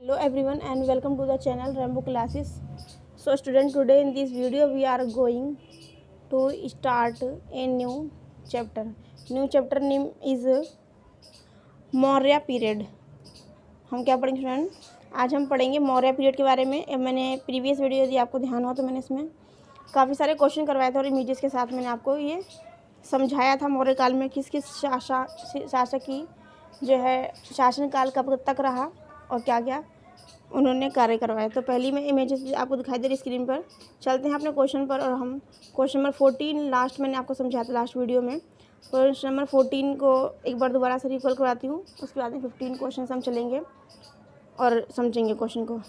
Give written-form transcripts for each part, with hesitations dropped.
Hello everyone and welcome to the channel Rainbow Classes. So student, today in this video we are going to start a new chapter. New chapter name is Maurya period. हम क्या पढ़ेंगे student? आज हम पढ़ेंगे Maurya period के बारे में. मैंने प्रीवियस वीडियो यदि आपको ध्यान हो तो मैंने इसमें काफ़ी सारे क्वेश्चन करवाए थे और इमेजेस के साथ मैंने आपको ये समझाया था मौर्य काल में किस किस शासक की जो है शासनकाल कब तक रहा और क्या क्या उन्होंने कार्य करवाया. तो पहली में इमेजेस आपको दिखाई दे रही स्क्रीन पर. चलते हैं अपने क्वेश्चन पर और हम क्वेश्चन नंबर 14 लास्ट मैंने आपको समझाया था लास्ट वीडियो में. क्वेश्चन नंबर 14 को एक बार दोबारा से रिकॉल करवाती हूँ. उसके बाद में 15 क्वेश्चन हम चलेंगे और समझेंगे क्वेश्चन को.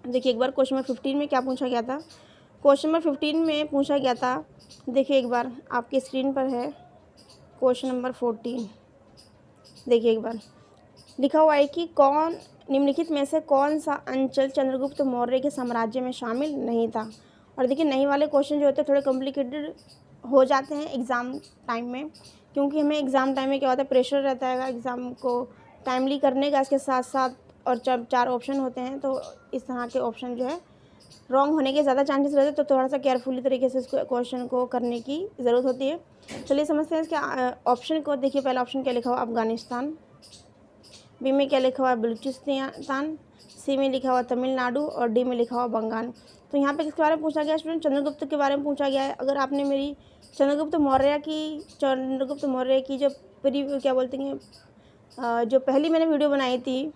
देखिए एक बार क्वेश्चन नंबर 15 में क्या पूछा गया था. क्वेश्चन नंबर 15 में पूछा गया था, देखिए एक बार आपकी स्क्रीन पर है क्वेश्चन नंबर 14. देखिए एक बार लिखा हुआ है कि कौन निम्नलिखित में से कौन सा अंचल चंद्रगुप्त मौर्य के साम्राज्य में शामिल नहीं था. और देखिए नहीं वाले क्वेश्चन जो होते हैं थोड़े कॉम्प्लिकेटेड हो जाते हैं एग्ज़ाम टाइम में, क्योंकि हमें एग्ज़ाम टाइम में क्या होता है प्रेशर रहता है एग्ज़ाम को टाइमली करने का. इसके साथ साथ और जब 4 ऑप्शन होते हैं तो इस तरह के ऑप्शन जो है रॉन्ग होने के ज़्यादा चांसेस रहते हैं. तो थोड़ा सा केयरफुली तरीके से इस क्वेश्चन को करने की ज़रूरत होती है. चलिए समझते हैं इसके ऑप्शन को. देखिए पहला ऑप्शन क्या लिखा हुआ अफगानिस्तान, बी में क्या लिखा हुआ है बलूचिस्तान, सी में लिखा हुआ तमिलनाडु और डी में लिखा हुआ बंगाल. तो यहाँ पे किसके बारे में पूछा गया स्टूडेंट? चंद्रगुप्त के बारे में पूछा गया है. अगर आपने मेरी चंद्रगुप्त मौर्य की जो क्या बोलते हैं जो पहली मैंने वीडियो बनाई थी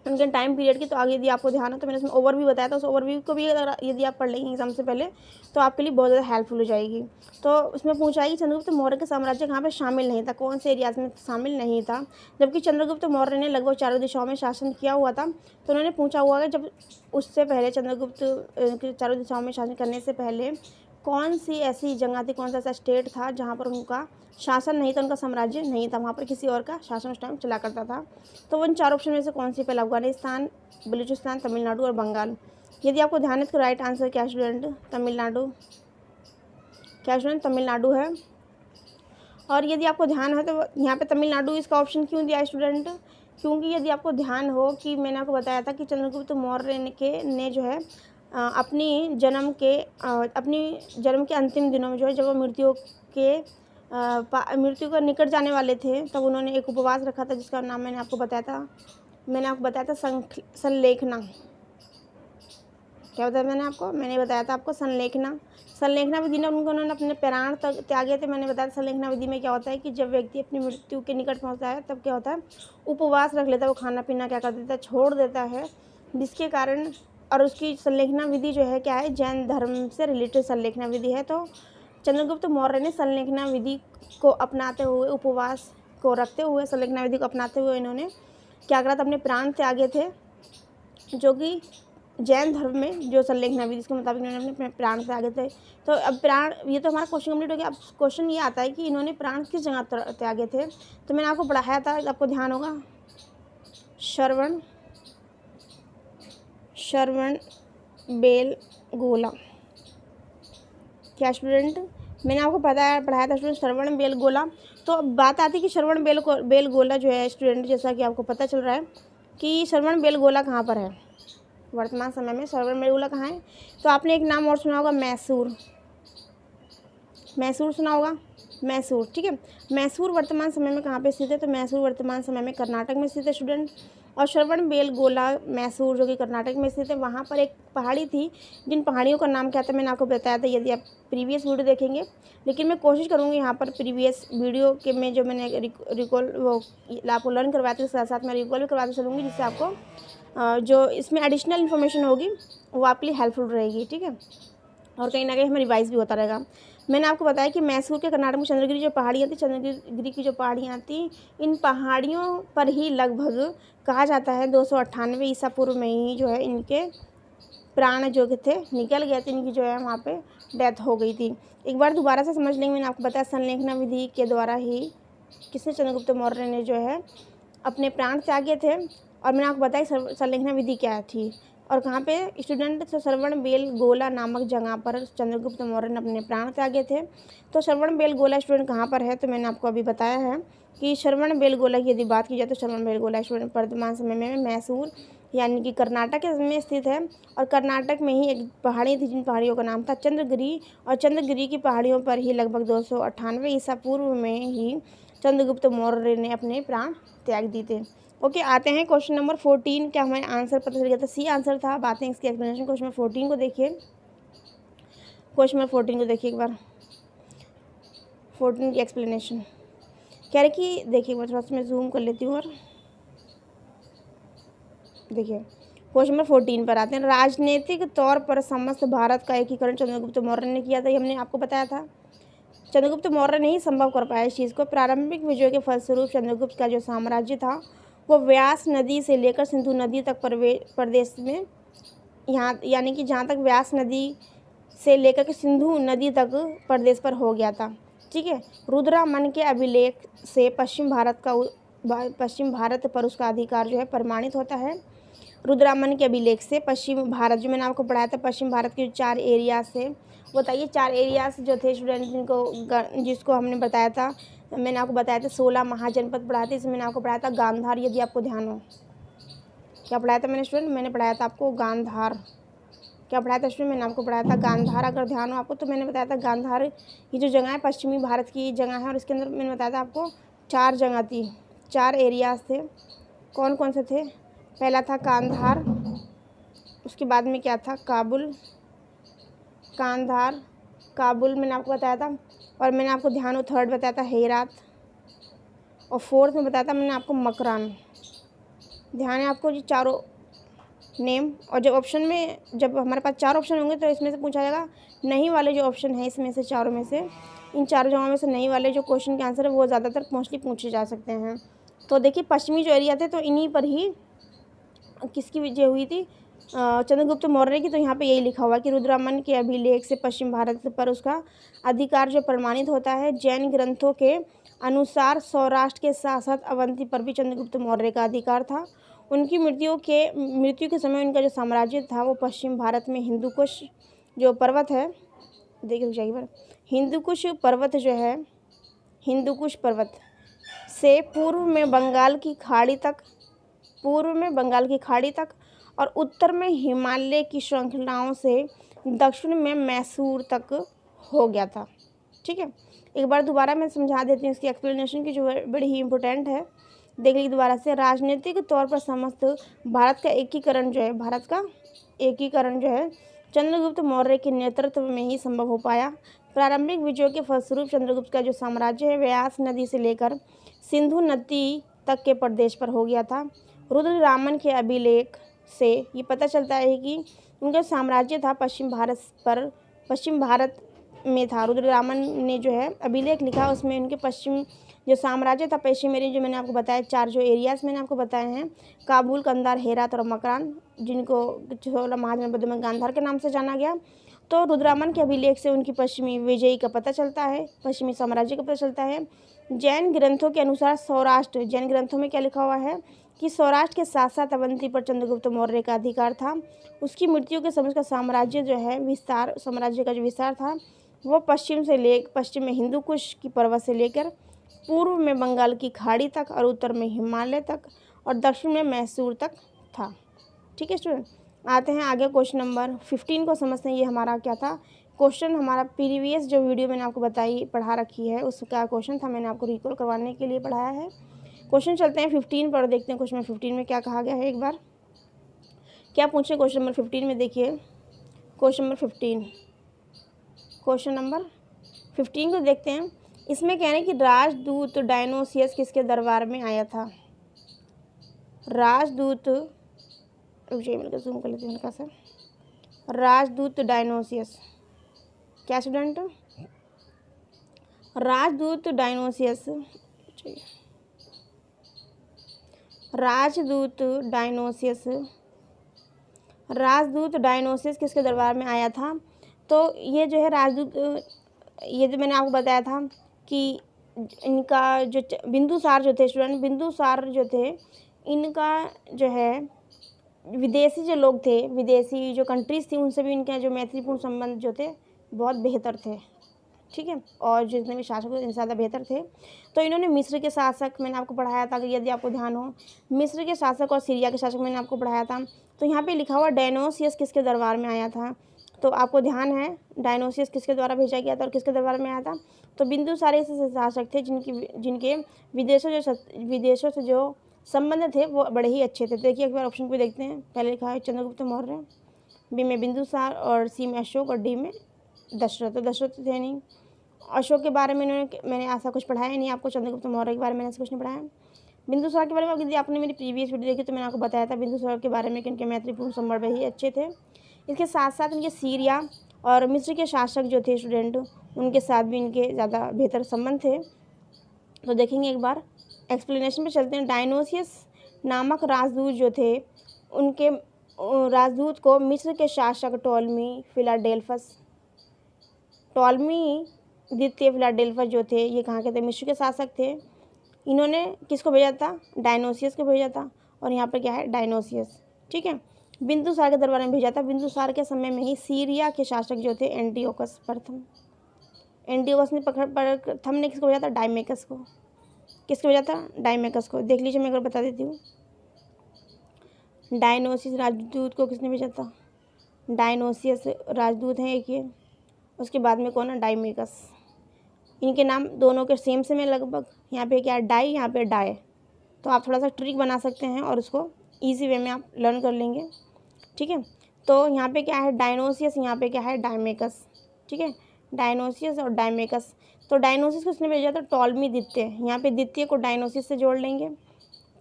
उनके टाइम पीरियड की, तो आगे यदि आपको ध्यान हो तो मैंने उसमें ओवरव्यू बताया था. उस ओवरव्यू को भी अगर यदि आप पढ़ लेंगे एग्जाम से पहले तो आपके लिए बहुत ज़्यादा हेल्पफुल हो जाएगी. तो उसमें पूछा है कि चंद्रगुप्त मौर्य का साम्राज्य कहाँ पे शामिल नहीं था, कौन से एरियाज में शामिल नहीं था. जबकि चंद्रगुप्त मौर्य ने लगभग चारों दिशाओं में शासन किया हुआ था. तो उन्होंने पूछा हुआ है जब उससे पहले चंद्रगुप्त चारों दिशाओं में शासन करने से पहले कौन सी ऐसी जगह थी, कौन सा ऐसा स्टेट था जहाँ पर उनका शासन नहीं था, उनका साम्राज्य नहीं था, वहाँ पर किसी और का शासन उस टाइम चला करता था. तो उन 4 ऑप्शन में से कौन सी? पहला अफगानिस्तान, बलूचिस्तान, तमिलनाडु और बंगाल. यदि आपको ध्यान है तो राइट आंसर क्या स्टूडेंट? तमिलनाडु. क्या स्टूडेंट? तमिलनाडु है. और यदि आपको ध्यान है तो यहाँ पे तमिलनाडु इसका ऑप्शन क्यों दिया है स्टूडेंट? क्योंकि यदि आपको ध्यान हो कि मैंने आपको बताया था कि चंद्रगुप्त मौर्य ने जो है अपनी जन्म के अंतिम दिनों में जो है जब वो मृत्यु के निकट जाने वाले थे तब उन्होंने एक उपवास रखा था जिसका नाम मैंने आपको बताया था संलेखना. क्या बताया मैंने बताया था आपको संलेखना विधि में उन्होंने अपने प्राण तक त्यागे थे. मैंने बताया संलेखना विधि में क्या होता है कि जब व्यक्ति अपनी मृत्यु के निकट पहुंचता है तब क्या होता है उपवास रख लेता है, वो खाना पीना क्या कर देता है छोड़ देता है, जिसके कारण और उसकी संलेखना विधि जो है क्या है जैन धर्म से रिलेटेड संलेखना विधि है. तो चंद्रगुप्त मौर्य ने संलेखना विधि को अपनाते हुए उपवास को रखते हुए संलेखना विधि को अपनाते हुए इन्होंने क्या करा था अपने प्राण त्यागे थे, जो कि जैन धर्म में जो संलेखना विधि इसके मुताबिक इन्होंने अपने प्राण त्यागे थे. तो अब प्राण ये तो हमारा क्वेश्चन कंप्लीट हो गया. अब क्वेश्चन ये आता है कि इन्होंने प्राण किस जगह त्यागे थे. तो मैंने आपको पढ़ाया था, आपको ध्यान होगा श्रवण बेल गोला. क्या स्टूडेंट? मैंने आपको पढ़ाया था स्टूडेंट श्रवण बेल गोला. तो अब बात आती है कि श्रवण बेल गोला जो है स्टूडेंट, जैसा कि आपको पता चल रहा है कि श्रवण बेल गोला कहाँ पर है वर्तमान समय में. श्रवण बेल गोला कहाँ है? तो आपने एक नाम और सुना होगा मैसूर सुना होगा. मैसूर, ठीक है. मैसूर वर्तमान समय में कहाँ पे स्थित है? तो मैसूर वर्तमान समय में कर्नाटक में स्थित है स्टूडेंट. और श्रवण बेल गोला मैसूर जो कि कर्नाटक में स्थित है, वहाँ पर एक पहाड़ी थी जिन पहाड़ियों का नाम क्या था मैंने आपको बताया था यदि आप प्रीवियस वीडियो देखेंगे. लेकिन मैं कोशिश करूँगी यहाँ पर प्रीवियस वीडियो के में जो मैंने रिकॉल वो आपको लर्न करवाया था साथ साथ मैं रिकॉल भी करवाते चलूँगी, जिससे आपको जो इसमें एडिशनल इन्फॉर्मेशन होगी वो आपके लिए हेल्पफुल रहेगी, ठीक है. और कहीं ना कहीं हमें रिवाइज भी होता रहेगा. मैंने आपको बताया कि मैसूर के कर्नाटक में चंद्रगिरी जो पहाड़ियाँ थी, चंद्रगिरी की जो पहाड़ियाँ थी, इन पहाड़ियों पर ही लगभग कहा जाता है 298 ईसा पूर्व में ही जो है इनके प्राण जो थे निकल गए थे, इनकी जो है वहाँ पे डेथ हो गई थी. एक बार दोबारा से समझ लेंगे. मैंने आपको बताया संलेखना विधि के द्वारा ही किसने चंद्रगुप्त मौर्य ने जो है अपने प्राण त्यागे थे. और मैंने आपको बताया संलेखना विधि क्या थी और कहाँ पे स्टूडेंट. तो श्रवण बेल गोला नामक जगह पर चंद्रगुप्त मौर्य ने अपने प्राण त्यागे थे. तो श्रवण बेल गोला स्टूडेंट कहाँ पर है? तो मैंने आपको अभी बताया है कि श्रवण बेल गोला की यदि बात की जाए तो श्रवण बेल गोला स्टूडेंट वर्तमान समय में मैसूर यानी कि कर्नाटक में स्थित है। और कर्नाटक में ही एक पहाड़ी थी जिन पहाड़ियों का नाम था चंद्रगिरी, और चंद्रगिरी की पहाड़ियों पर ही लगभग 298 ईसा पूर्व में ही चंद्रगुप्त मौर्य ने अपने प्राण त्याग दिए थे। ओके, आते हैं क्वेश्चन नंबर 14। क्या हमें आंसर पता चल गया था? सी आंसर था। अब आते हैं इसकी एक्सप्लेनेशन। क्वेश्चन नंबर 14 को देखिए। क्वेश्चन नंबर 14 को देखिए एक बार। 14 की एक्सप्लेनेशन कह रहे कि देखिए, मैं थोड़ा सा मैं जूम कर लेती हूँ और देखिए क्वेश्चन नंबर 14 पर आते हैं। राजनीतिक तौर पर समस्त भारत का एकीकरण चंद्रगुप्त मौर्य ने किया था। ये हमने आपको बताया था। चंद्रगुप्त मौर्य ने ही संभव कर पाया इस चीज़ को। प्रारंभिक विजयों के फलस्वरूप चंद्रगुप्त का जो साम्राज्य था वो व्यास नदी से लेकर सिंधु नदी तक प्रदेश में, यहाँ यानी कि जहाँ तक व्यास नदी से लेकर के सिंधु नदी तक प्रदेश पर हो गया था। ठीक है। रुद्रमन के अभिलेख से पश्चिम भारत पर उसका अधिकार जो है प्रमाणित होता है। रुद्रमन के अभिलेख से पश्चिम भारत, जो मैंने आपको पढ़ाया था, पश्चिम भारत के 4 एरिया से बताइए। 4 एरियाज जो थे स्टूडेंट जिसको हमने बताया था, मैंने आपको बताया था 16 महाजनपद पढ़ाए थे। इसमें मैंने आपको पढ़ाया था गांधार, यदि आपको ध्यान हो। क्या पढ़ाया था मैंने स्टूडेंट? मैंने पढ़ाया था आपको गांधार। क्या पढ़ाया था स्टूडेंट? मैंने आपको पढ़ाया था गांधार। अगर ध्यान हो आपको तो मैंने बताया था गांधार ये जो जगह है पश्चिमी भारत की जगह है, और इसके अंदर मैंने बताया था आपको 4 जगह थी, 4 एरियाज थे। कौन कौन से थे? पहला था कांधार, उसके बाद में क्या था? काबुल मैंने आपको बताया था। और मैंने आपको ध्यान हो थर्ड बताया था हेरात, और फोर्थ में बताया था मैंने आपको मकरान। ध्यान है आपको ये चारों नेम। और जब ऑप्शन में, जब हमारे पास 4 ऑप्शन होंगे तो इसमें से पूछा जाएगा नहीं वाले जो ऑप्शन है इसमें से, चारों में से, इन 4 जगहों में से नहीं वाले जो क्वेश्चन के आंसर है वो ज़्यादातर मोस्टली पूछे जा सकते हैं। तो देखिए पश्चिमी जो एरिया थे तो इन्हीं पर ही किसकी विजय हुई थी? चंद्रगुप्त मौर्य की। तो यहाँ पे यही लिखा हुआ है कि रुद्रमन के अभिलेख से पश्चिम भारत पर उसका अधिकार जो प्रमाणित होता है। जैन ग्रंथों के अनुसार सौराष्ट्र के साथ साथ अवंती पर भी चंद्रगुप्त मौर्य का अधिकार था। उनकी मृत्यु के समय उनका जो साम्राज्य था वो पश्चिम भारत में हिंदुकुश जो पर्वत है, देखिए जाइए पर, हिंदुकुश पर्वत जो है, हिंदुकुश पर्वत से पूर्व में बंगाल की खाड़ी तक और उत्तर में हिमालय की श्रृंखलाओं से दक्षिण में मैसूर तक हो गया था। ठीक है। एक बार दोबारा मैं समझा देती हूँ इसकी एक्सप्लेनेशन की जो बड़ी ही इम्पोर्टेंट है। देख लीजिए दोबारा से। राजनीतिक तौर पर समस्त भारत का एकीकरण जो है चंद्रगुप्त मौर्य के नेतृत्व में ही संभव हो पाया। प्रारंभिक विजयों के फलस्वरूप चंद्रगुप्त का जो साम्राज्य है व्यास नदी से लेकर सिंधु नदी तक के प्रदेश पर हो गया था। रुद्ररामन के अभिलेख से ये पता चलता है कि उनका साम्राज्य था पश्चिम भारत में था। रुद्ररामन ने जो है अभिलेख लिखा, उसमें उनके पश्चिम जो साम्राज्य था, पश्चिम एरिया जो मैंने आपको बताया 4 जो एरियाज मैंने आपको बताए हैं, काबुल, कंधार, हेरात और मकरान, जिनको 16 महाजनपदों में गांधार के नाम से जाना गया। तो रुद्ररामन के अभिलेख से उनकी पश्चिमी विजयी का पता चलता है, पश्चिमी साम्राज्य का पता चलता है। जैन ग्रंथों के अनुसार सौराष्ट्र, जैन ग्रंथों में क्या लिखा हुआ है कि सौराष्ट्र के साथ साथ अवंती पर चंद्रगुप्त मौर्य का अधिकार था। उसकी मृत्यु के समय उसका साम्राज्य जो है साम्राज्य का जो विस्तार था वो पश्चिम में हिंदुकुश की पर्वत से लेकर पूर्व में बंगाल की खाड़ी तक और उत्तर में हिमालय तक और दक्षिण में मैसूर तक था। ठीक है स्टूडेंट, आते हैं आगे क्वेश्चन नंबर 15 को समझते हैं। ये हमारा क्या था क्वेश्चन, हमारा प्रीवियस जो वीडियो मैंने आपको पढ़ा रखी है उसका क्वेश्चन था, मैंने आपको रिकॉल करवाने के लिए पढ़ाया है। क्वेश्चन चलते हैं 15 पर, देखते हैं क्वेश्चन नंबर 15 में क्या कहा गया है। एक बार क्या पूछे क्वेश्चन नंबर 15 में, देखिए क्वेश्चन नंबर 15 को देखते हैं। इसमें कह रहे हैं कि राजदूत डायनोसियस किसके दरबार में आया था? राजदूत जूम कर लेते हैं हल्का सा। राजदूत डायनोसियस, क्या स्टूडेंट? राजदूत डायनोसियस किसके दरबार में आया था? तो ये जो है राजदूत, ये जो मैंने आपको बताया था कि इनका जो बिंदुसार जो थे स्टूडेंट, बिंदुसार जो थे इनका जो है विदेशी जो लोग थे, विदेशी जो कंट्रीज़ थी उनसे भी इनके जो मैत्रीपूर्ण संबंध जो थे बहुत बेहतर थे। ठीक है, और जितने भी शासक थे इनसे ज़्यादा बेहतर थे। तो इन्होंने मिस्र के शासक, मैंने आपको पढ़ाया था, यदि आपको ध्यान हो, मिस्र के शासक और सीरिया के शासक मैंने आपको पढ़ाया था। तो यहाँ पे लिखा हुआ डायनोसियस किसके दरबार में आया था, तो आपको ध्यान है डायनोसियस किसके द्वारा भेजा गया था और किसके दरबार में आया था। तो बिंदुसार ऐसे शासक थे जिनके विदेशों से जो संबंध थे वो बड़े ही अच्छे थे। देखिए एक बार ऑप्शन पे देखते हैं। पहले लिखा है चंद्रगुप्त मौर्य, बी में बिंदुसार और सी में अशोक और डी में दशरथ। तो दशरथ थे नहीं। अशोक के बारे में मैंने ऐसा कुछ पढ़ाया नहीं आपको। चंद्रगुप्त मौर्य के बारे में ऐसा कुछ नहीं पढ़ाया। बिंदुसार के बारे में यदि आपने मेरी प्रीवियस वीडियो देखी तो मैंने आपको बताया था बिंदुसार के बारे में कि उनके मैत्रीपूर्ण संबंध ही अच्छे थे। इसके साथ साथ इनके सीरिया और मिस्र के शासक जो थे स्टूडेंट, उनके साथ भी इनके ज़्यादा बेहतर संबंध थे। तो देखेंगे एक बार एक्सप्लेनेशन पे चलते हैं। डायनोसियस नामक राजदूत जो थे, उनके राजदूत को मिस्र के शासक टॉलमी द्वितीय फिलाडेल्फस जो थे, ये कहाँ के थे, मिस्र के शासक थे। इन्होंने किसको भेजा था, डायनोसियस को भेजा था। और यहाँ पर क्या है, डायनोसियस, ठीक है, बिंदुसार के दरबार में भेजा था। बिंदुसार के समय में ही सीरिया के शासक जो थे एंटियोकस प्रथम ने प्रथम ने किसको भेजा था, डायमेकस को। किसको भेजा था, डायमेकस को। देख लीजिए, मैं एक बार बता देती हूँ। डायनोसियस राजदूत को किसने भेजा था, डायनोसियस राजदूत हैं एक ये। उसके बाद में कौन है, डायमेकस। इनके नाम दोनों के सेम है लगभग। यहाँ पे क्या है, डाई, यहाँ पे डाय। तो आप थोड़ा सा ट्रिक बना सकते हैं और उसको इजी वे में आप लर्न कर लेंगे, ठीक है। तो यहाँ पे क्या है, डायनोसियस, यहाँ पे क्या है, डायमेकस, ठीक है, डायनोसियस और डायमेकस। तो डायनोसियस को उसने भेजा था टॉलमी द्वितीय। यहाँ पे द्वितीय को डायनोसियस से जोड़ लेंगे,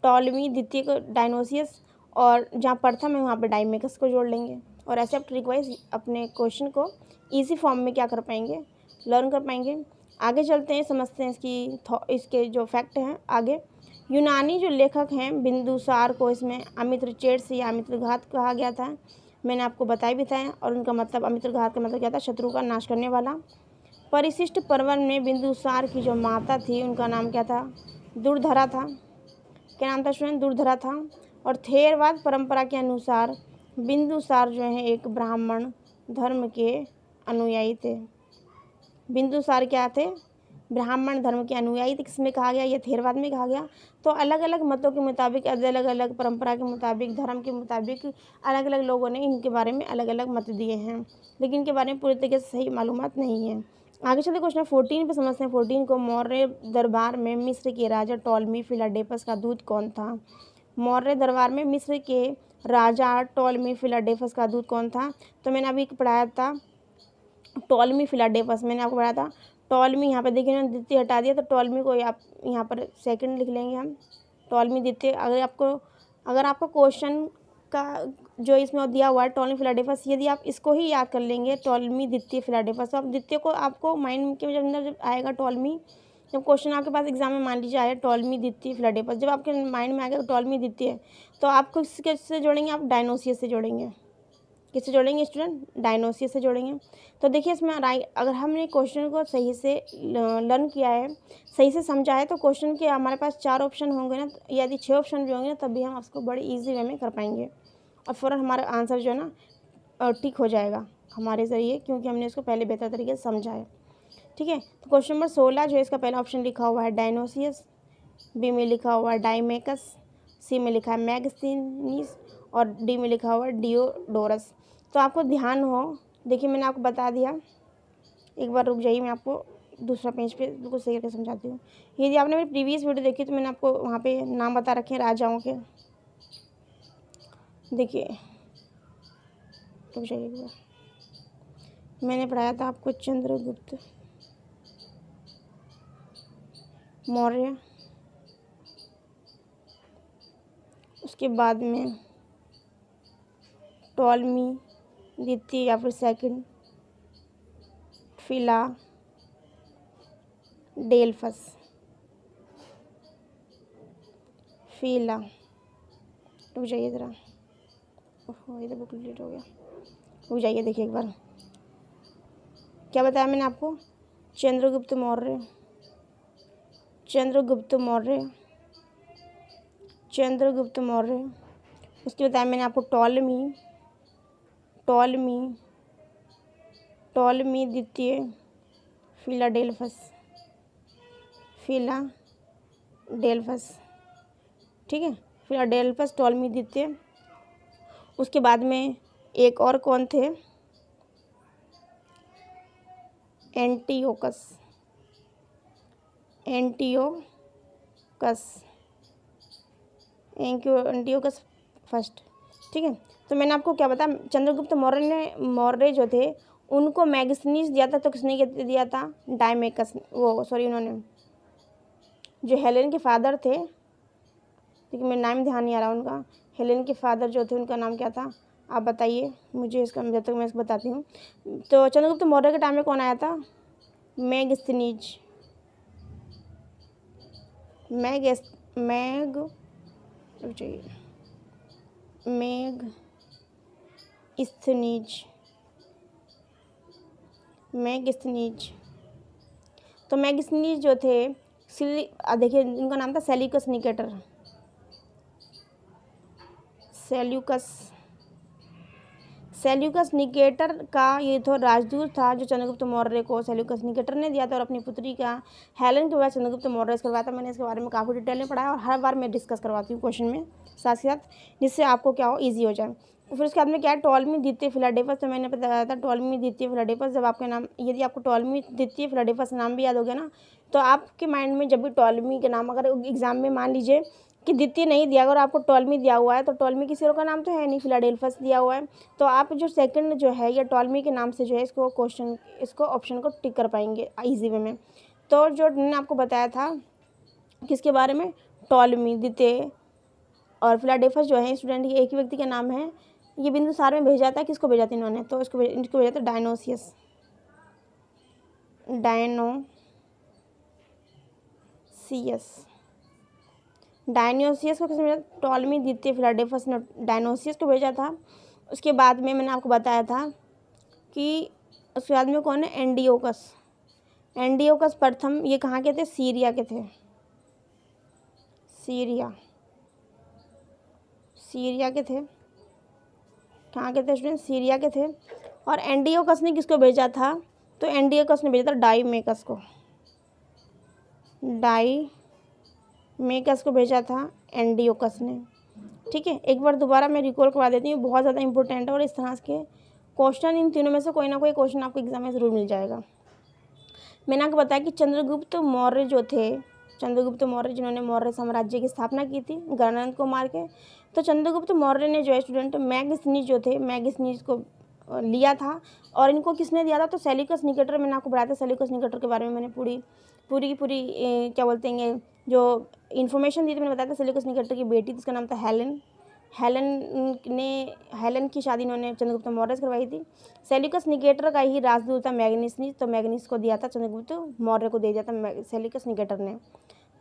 टॉलमी द्वितीय को डायनोसियस, और जहाँ प्रथम है वहाँ पे डायमेकस को जोड़ लेंगे। और ऐसे आप ट्रिक वाइज अपने क्वेश्चन को इजी फॉर्म में क्या कर पाएंगे, लर्न कर पाएंगे। आगे चलते हैं, समझते हैं इसके जो फैक्ट हैं आगे। यूनानी जो लेखक हैं, बिंदुसार को इसमें अमित्रचेट्स या अमित्रघात कहा गया था। मैंने आपको बताया भी था। और उनका मतलब, अमित्रघात का मतलब क्या था, शत्रु का नाश करने वाला। परिशिष्ट पर्वन में बिंदुसार की जो माता थी उनका नाम क्या था, दुर्धरा था। क्या नाम था स्टूडेंट, दुर्धरा था। और थेरवाद परंपरा के अनुसार बिंदुसार जो है एक ब्राह्मण धर्म के अनुयायी थे। बिंदुसार क्या थे, ब्राह्मण धर्म के अनुयायी थे। किसमें कहा गया, ये थेरवाद में कहा गया। तो अलग अलग मतों के मुताबिक, अलग अलग परंपरा के मुताबिक, धर्म के मुताबिक अलग अलग लोगों ने इनके बारे में अलग अलग मत दिए हैं, लेकिन इनके बारे में पूरी तरीके से सही मालूमात नहीं है। आगे चलते क्वेश्चन 14 पे समझते हैं। 14 को, मौर्य दरबार में मिस्र के राजा टॉलमी फिलाडेल्फस का दूत कौन था। मौर्य दरबार में मिस्र के राजा टॉलमी फिलाडेल्फस का दूत कौन था। तो मैंने अभी पढ़ाया था टॉलमी फिलाडेल्फस, मैंने आपको पढ़ाया था टॉलमी। यहाँ पे देखिए ना, द्वितीय हटा दिया तो टॉलमी को आप यहाँ पर सेकंड लिख लेंगे हम, टॉलमी द्वितीय। अगर आपको क्वेश्चन का जो इसमें दिया हुआ है टॉलमी फिलाडेल्फस, यदि आप इसको ही याद कर लेंगे, टॉलमी द्वितीय फिलाडेल्फस, तो आप द्वितीय को आपको माइंड के अंदर जब आएगा टॉलमी, जब क्वेश्चन आपके पास एग्जाम में मान लीजिए आया टॉलमी द्वितीय फिलाडेल्फस, जब आपके माइंड में आएगा टॉलमी द्वितीय, तो आप किससे जोड़ेंगे, आप डायनोसियस से जोड़ेंगे। किससे जोड़ेंगे स्टूडेंट, डायनोसियस से जोड़ेंगे। तो देखिए इसमें अगर हमने क्वेश्चन को सही से लर्न किया है, सही से समझा है, तो क्वेश्चन के हमारे पास 4 ऑप्शन होंगे ना, यदि 6 ऑप्शन भी होंगे ना, तब भी हम उसको बड़े इजी वे में कर पाएंगे और फ़ौरन हमारा आंसर जो है ना टिक हो जाएगा हमारे ज़रिए, क्योंकि हमने इसको पहले बेहतर तरीके से समझा है, ठीक है। तो क्वेश्चन नंबर 16 जो है, इसका पहला ऑप्शन लिखा हुआ है डायनोसियस, बी में लिखा हुआ है डायमेकस, सी में लिखा है मैगस्थीनिस और डी में लिखा हुआ है डियोडोरस। तो आपको ध्यान हो, देखिए मैंने आपको बता दिया, एक बार रुक जाइए, मैं आपको दूसरा पेज पे बिल्कुल सही करके समझाती हूँ। यदि आपने मेरी प्रीवियस वीडियो देखी तो मैंने आपको वहाँ पे नाम बता रखे हैं राजाओं के। देखिए रुक जाइए एक बार, मैंने पढ़ाया था आपको चंद्रगुप्त मौर्य, उसके बाद में टॉलमी द्वितीय या फिर सेकंड फिलाडेल्फस, रुक जाइए ज़रा, ओहो ये तो बुक डिलीट हो गया, रुक जाइए। देखिए एक बार क्या बताया मैंने आपको, चंद्रगुप्त मौर्य, उसके बताया मैंने आपको टॉलमी द्वितीय फिलाडेल्फस, फिलाडेल्फस, ठीक है, फिलाडेल्फस टॉलमी द्वितीय। उसके बाद में एक और कौन थे, एंटियोकस, एंटियोकस फर्स्ट, ठीक है। तो मैंने आपको क्या बताया, चंद्रगुप्त मौर्य जो थे उनको मैगनीज दिया था, तो किसने दिया था, डायमेकस, उन्होंने जो हेलेन के फादर थे, लेकिन मेरा नाम ध्यान नहीं आ रहा उनका, हेलेन के फादर जो थे उनका नाम क्या था, आप बताइए मुझे, इसका जब तक मैं इसको बताती हूँ। तो चंद्रगुप्त मौर्य के टाइम में कौन आया था, मैगस्थनीज, मैगस्थनीज। तो मैगस्थनीज जो थे, देखिए इनका नाम था सेल्यूकस निकेटर, सेल्यूकस निकेटर का ये तो राजदूत था जो चंद्रगुप्त मौर्य को सेल्यूकस निकेटर ने दिया था, और अपनी पुत्री का हेलेन के बाद चंद्रगुप्त मौर्य से करवाया था। मैंने इसके बारे में काफ़ी डिटेल में पढ़ा है, और हर बार मैं डिस्कस करवाती हूँ क्वेश्चन में साथ साथ, जिससे आपको क्या हो, ईजी हो जाए। फिर उसके बाद में क्या है, टॉलमी द्वितीय फिलाडेल्फस। तो मैंने बताया था टॉलमी द्वितीय फिलाडेल्फस, जब आपके नाम, यदि आपको टॉलमी द्वितीय फिलाडेल्फस नाम भी याद हो गया ना, तो आपके माइंड में जब भी टॉलमी के नाम, अगर एग्जाम में मान लीजिए कि द्वितीय नहीं दिया, अगर आपको टॉलमी दिया हुआ है, तो टॉलमी किसी और का नाम तो है नहीं, फिलाडेल्फस दिया हुआ है, तो आप जो सेकंड जो है या टॉलमी के नाम से जो है इसको ऑप्शन को टिक कर पाएंगे ईजी वे में। तो जो मैंने आपको बताया था किसके बारे में, टॉलमी द्वितीय और फिलाडेल्फस जो है स्टूडेंट, ये एक ही व्यक्ति का नाम है। ये बिंदुसार में भेजा था, किसको भेजा था इन्होंने, तो इनको भेजा था डायनोसियस को किसने भेजा, टॉलमी द्वितीय फिलाडेल्फस ने डायनोसियस को भेजा था। उसके बाद में मैंने आपको बताया था कि उसके बाद में कौन है, एंटियोकस प्रथम, ये कहाँ के थे, सीरिया के थे, सीरिया के थे, कहाँ के थे स्टूडेंट, सीरिया के थे। और एंटियोकस ने किसको भेजा था, तो एंटियोकस ने भेजा था डायमेकस को भेजा था एंटियोकस ने, ठीक है। एक बार दोबारा मैं रिकॉल करवा देती हूँ, बहुत ज़्यादा इंपॉर्टेंट है, और इस तरह के क्वेश्चन इन तीनों में से कोई ना कोई क्वेश्चन आपको एग्जाम में ज़रूर मिल जाएगा। मैंने आपको बताया कि चंद्रगुप्त मौर्य जिन्होंने मौर्य साम्राज्य की स्थापना की थी गणानंद को मार के, तो चंद्रगुप्त मौर्य ने जो है स्टूडेंट मैगस्थनीज को लिया था, और इनको किसने दिया था, तो सेल्यूकस निकेटर। मैंने आपको बताया था सेल्यूकस निकेटर के बारे में, मैंने पूरी क्या बोलते हैं, जो इन्फॉर्मेशन दी थी, मैंने बताया था सेल्यूकस निकेटर की बेटी थी, उसका नाम था हेलेन की शादी इन्होंने चंद्रगुप्त मौर्य से करवाई थी। सेल्यूकस निकेटर का ही राजदूत था मैगनीस, तो मैगनीस को दिया था, चंद्रगुप्त मौर्य को दे दिया था सेल्यूकस निकेटर ने।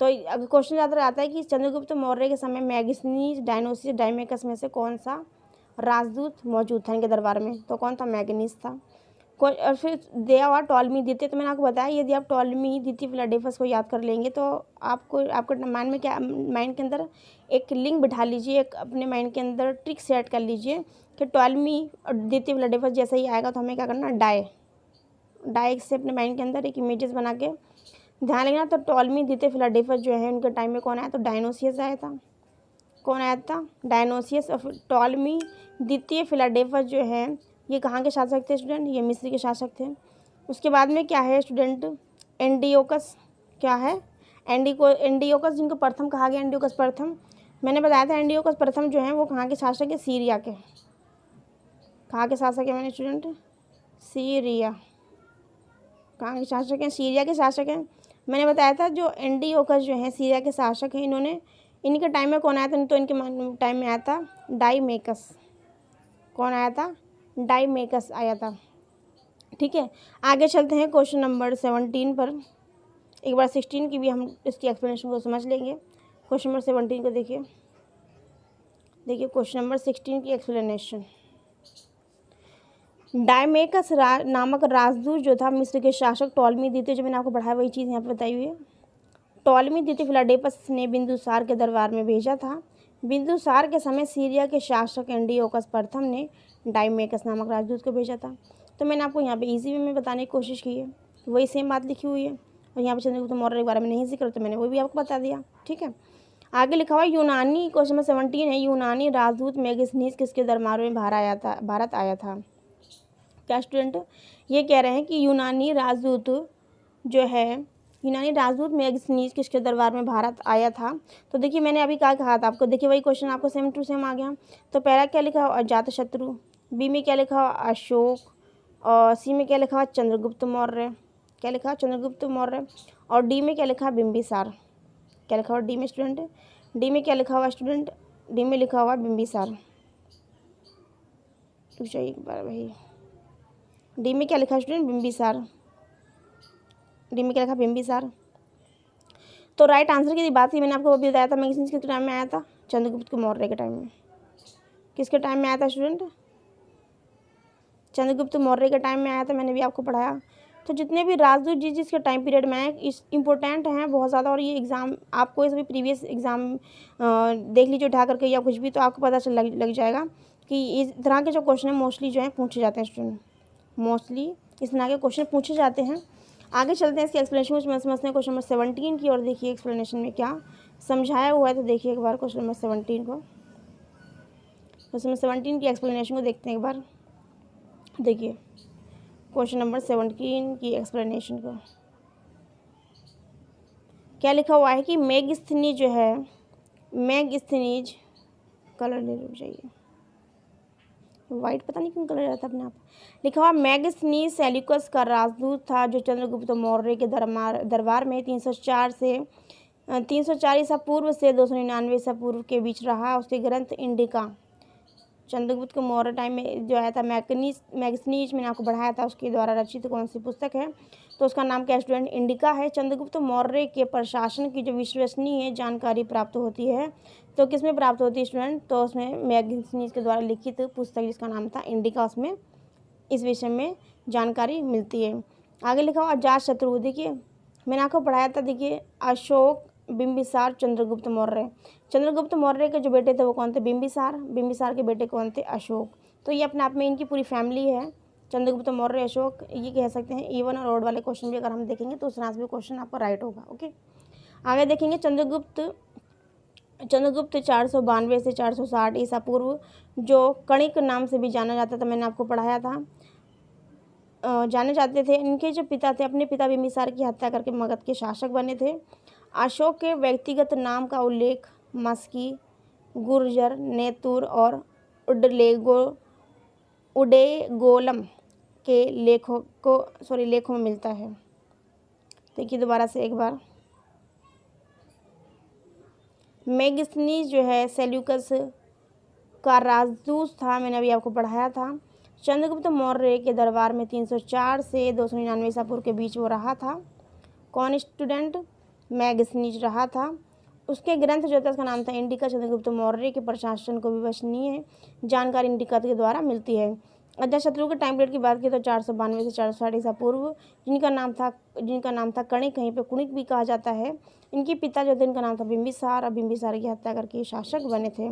तो अब क्वेश्चन ज़्यादा आता है कि चंद्रगुप्त मौर्य के समय मैगनीस, डायनोसियस, डायमेकस में से कौन सा राजदूत मौजूद था इनके दरबार में, तो कौन था, मैगनीस था। और फिर दिया हुआ टॉलमी द्वितीय, तो मैंने आपको बताया यदि आप टॉलमी द्वितीय फिलाडेल्फस को याद कर लेंगे, तो आपको माइंड के अंदर एक लिंक बिठा लीजिए, एक अपने माइंड के अंदर ट्रिक सेट कर लीजिए कि टॉलमी और द्वितीय फिलाडेल्फस जैसा ही आएगा, तो हमें क्या करना, डाई से अपने माइंड के अंदर एक इमेजेस बना के ध्यान लेना। तो टॉलमी द्वितीय फिलाडेल्फस जो है उनके टाइम में कौन आया, तो डायनोसियस आया था। कौन आया था, डायनोसियस। और टॉलमी द्वितीय फिलाडेल्फस जो है ये कहाँ के शासक थे स्टूडेंट, ये मिस्र के शासक थे। उसके बाद में क्या है स्टूडेंट, एंटियोकस, क्या है, एंटियोकस जिनको प्रथम कहा गया, एंटियोकस प्रथम, मैंने बताया था एंटियोकस प्रथम जो है वो कहाँ के शासक है, सीरिया के। कहाँ के शासक है मैंने स्टूडेंट, सीरिया, कहाँ के शासक हैं, सीरिया के शासक हैं। मैंने बताया था जो एंटियोकस जो है सीरिया के शासक हैं, इनके टाइम में कौन आया था, तो इनके टाइम में आया था डायमेकस। कौन आया था, डायमेकस आया था, ठीक है। आगे चलते हैं क्वेश्चन नंबर 17 पर। एक बार 16 की भी हम इसकी एक्सप्लेनेशन को समझ लेंगे। क्वेश्चन नंबर 17 को देखिए क्वेश्चन नंबर 16 की एक्सप्लेनेशन। डायमेकस नामक राजदूत जो था मिस्र के शासक टॉलमी द्वितीय, जो मैंने आपको पढ़ाया वही चीज़ यहाँ पे बताई हुई है। टॉलमी द्वितीय फिलाडेल्फस ने बिंदुसार के दरबार में भेजा था। बिंदुसार के समय सीरिया के शासक एंटियोकस प्रथम ने डायमेकस नामक राजदूत को भेजा था। तो मैंने आपको यहाँ पे इजी वे में बताने की कोशिश की है। वही सेम बात लिखी हुई है। और यहाँ पे चंद्रगुप्त मौर्य के बारे में नहीं जिक्र, तो मैंने वो भी आपको बता दिया। ठीक है, आगे लिखा हुआ यूनानी, क्वेश्चन नंबर 17 है, यूनानी राजदूत मैगस्थनीज किसके दरबार में भारत आया था। क्या स्टूडेंट, ये कह रहे हैं कि यूनानी राजदूत जो है, यूनानी राजदूत मैगस्थनीज किसके दरबार में भारत आया था। तो देखिए मैंने अभी क्या कहा था आपको, देखिए वही क्वेश्चन आपको सेम टू सेम आ गया। तो पहला क्या लिखा हुआ, अजातशत्रु, बी में क्या लिखा हुआ, अशोक, और सी में क्या लिखा हुआ, चंद्रगुप्त मौर्य, क्या लिखा, चंद्रगुप्त मौर्य, और डी में क्या लिखा, बिंबिसार। क्या लिखा हुआ डी में स्टूडेंट, डी में क्या लिखा हुआ स्टूडेंट, डी में लिखा हुआ बिंबिसार। रुक जाइए एक बार भाई, डी में क्या लिखा स्टूडेंट, बिंबिसार, डी में क्या लिखा, बिंबिसार। तो राइट आंसर की बात थी, मैंने आपको अभी बताया था मैगजीन्स किसके टाइम में आया था, चंद्रगुप्त मौर्य के टाइम में। किसके टाइम में आया था स्टूडेंट, चंद्रगुप्त मौर्य के टाइम में आया था, मैंने भी आपको पढ़ाया। तो जितने भी राजदूत जिसके टाइम पीरियड में आए इस इम्पोर्टेंट हैं बहुत ज़्यादा, और ये एग्ज़ाम आपको इस भी प्रीवियस एग्ज़ाम देख लीजिए उठा करके या कुछ भी, तो आपको पता लग जाएगा कि इस तरह के जो क्वेश्चन है मोस्टली जो है पूछे जाते हैं स्टूडेंट, मोस्टली इस तरह के क्वेश्चन पूछे जाते हैं। आगे चलते हैं इसके एक्सप्लेनेशन में समझते हैं क्वेश्चन नंबर 17 की, और देखिए एक्सप्लेनेशन में क्या समझाया हुआ है। तो देखिए एक बार क्वेश्चन नंबर 17 को, क्वेश्चन नंबर 17 की एक्सप्लेनेशन को देखते हैं एक बार। देखिए क्वेश्चन नंबर 17 की एक्सप्लेनेशन को क्या लिखा हुआ है कि मेगस्थनीज जो है, मेगस्थनीज कलर ले लो जाइए, वाइट पता नहीं क्यों कलर रहता है अपने आप। लिखा हुआ मेगस्थनीज सेल्यूकस का राजदूत था जो चंद्रगुप्त मौर्य के दरबार में 304 ईसा पूर्व से 299 ईसा पूर्व के बीच रहा। उसके ग्रंथ इंडिका, चंद्रगुप्त के मौर्य टाइम में जो आया था मैगस्थनीज, मैंने आपको बढ़ाया था, उसके द्वारा रचित कौन सी पुस्तक है, तो उसका नाम क्या स्टूडेंट, इंडिका है। चंद्रगुप्त मौर्य के प्रशासन की जो विश्वसनीय जानकारी प्राप्त होती है, तो किस में प्राप्त होती है स्टूडेंट, तो उसमें मैगस्थनीज के द्वारा लिखित पुस्तक जिसका नाम था इंडिका, उसमें इस विषय में जानकारी मिलती है। आगे लिखा हुआ अजातशत्रु, देखिए मैंने आपको पढ़ाया था, देखिए अशोक, बिंबिसार, चंद्रगुप्त मौर्य। चंद्रगुप्त मौर्य के जो बेटे थे वो कौन थे, बिंबिसार, बिंबिसार के बेटे कौन थे, अशोक। तो ये अपने आप में इनकी पूरी फैमिली है, चंद्रगुप्त मौर्य, अशोक, ये कह सकते हैं। इवन और ओड वाले क्वेश्चन भी अगर हम देखेंगे तो उस तरह से भी क्वेश्चन आपका राइट होगा। ओके, आगे देखेंगे चंद्रगुप्त 492 से 460 ईसा पूर्व जो कणिक नाम से भी जाना जाता था, मैंने आपको पढ़ाया था, जाने जाते थे। इनके जो पिता थे अपने पिता बिंबिसार की हत्या करके मगध के शासक बने थे। अशोक के व्यक्तिगत नाम का उल्लेख मस्की, गुर्जर, नेतुर और उडेगोलम के लेखों में मिलता है। देखिए दोबारा से एक बार, मेगस्थनीज जो है सेल्यूकस का राजदूत था, मैंने अभी आपको पढ़ाया था। चंद्रगुप्त मौर्य के दरबार में 304 से 299 ईसा पूर्व के बीच वो रहा था। कौन स्टूडेंट, मैगस्थनीज रहा था। उसके ग्रंथ जो था उसका नाम था इंडिका। चंद्रगुप्त मौर्य के प्रशासन को विश्वसनीय जानकारी इंडिका के द्वारा मिलती है। अजातशत्रु के टाइम पीरियड की बात की तो 492 से 460 ईसा पूर्व, जिनका नाम था कणिक, कहीं पे कुणिक भी कहा जाता है। इनके पिता जो थे इनका नाम था बिंबिसार, और बिंबिसार की हत्या करके शासक बने थे।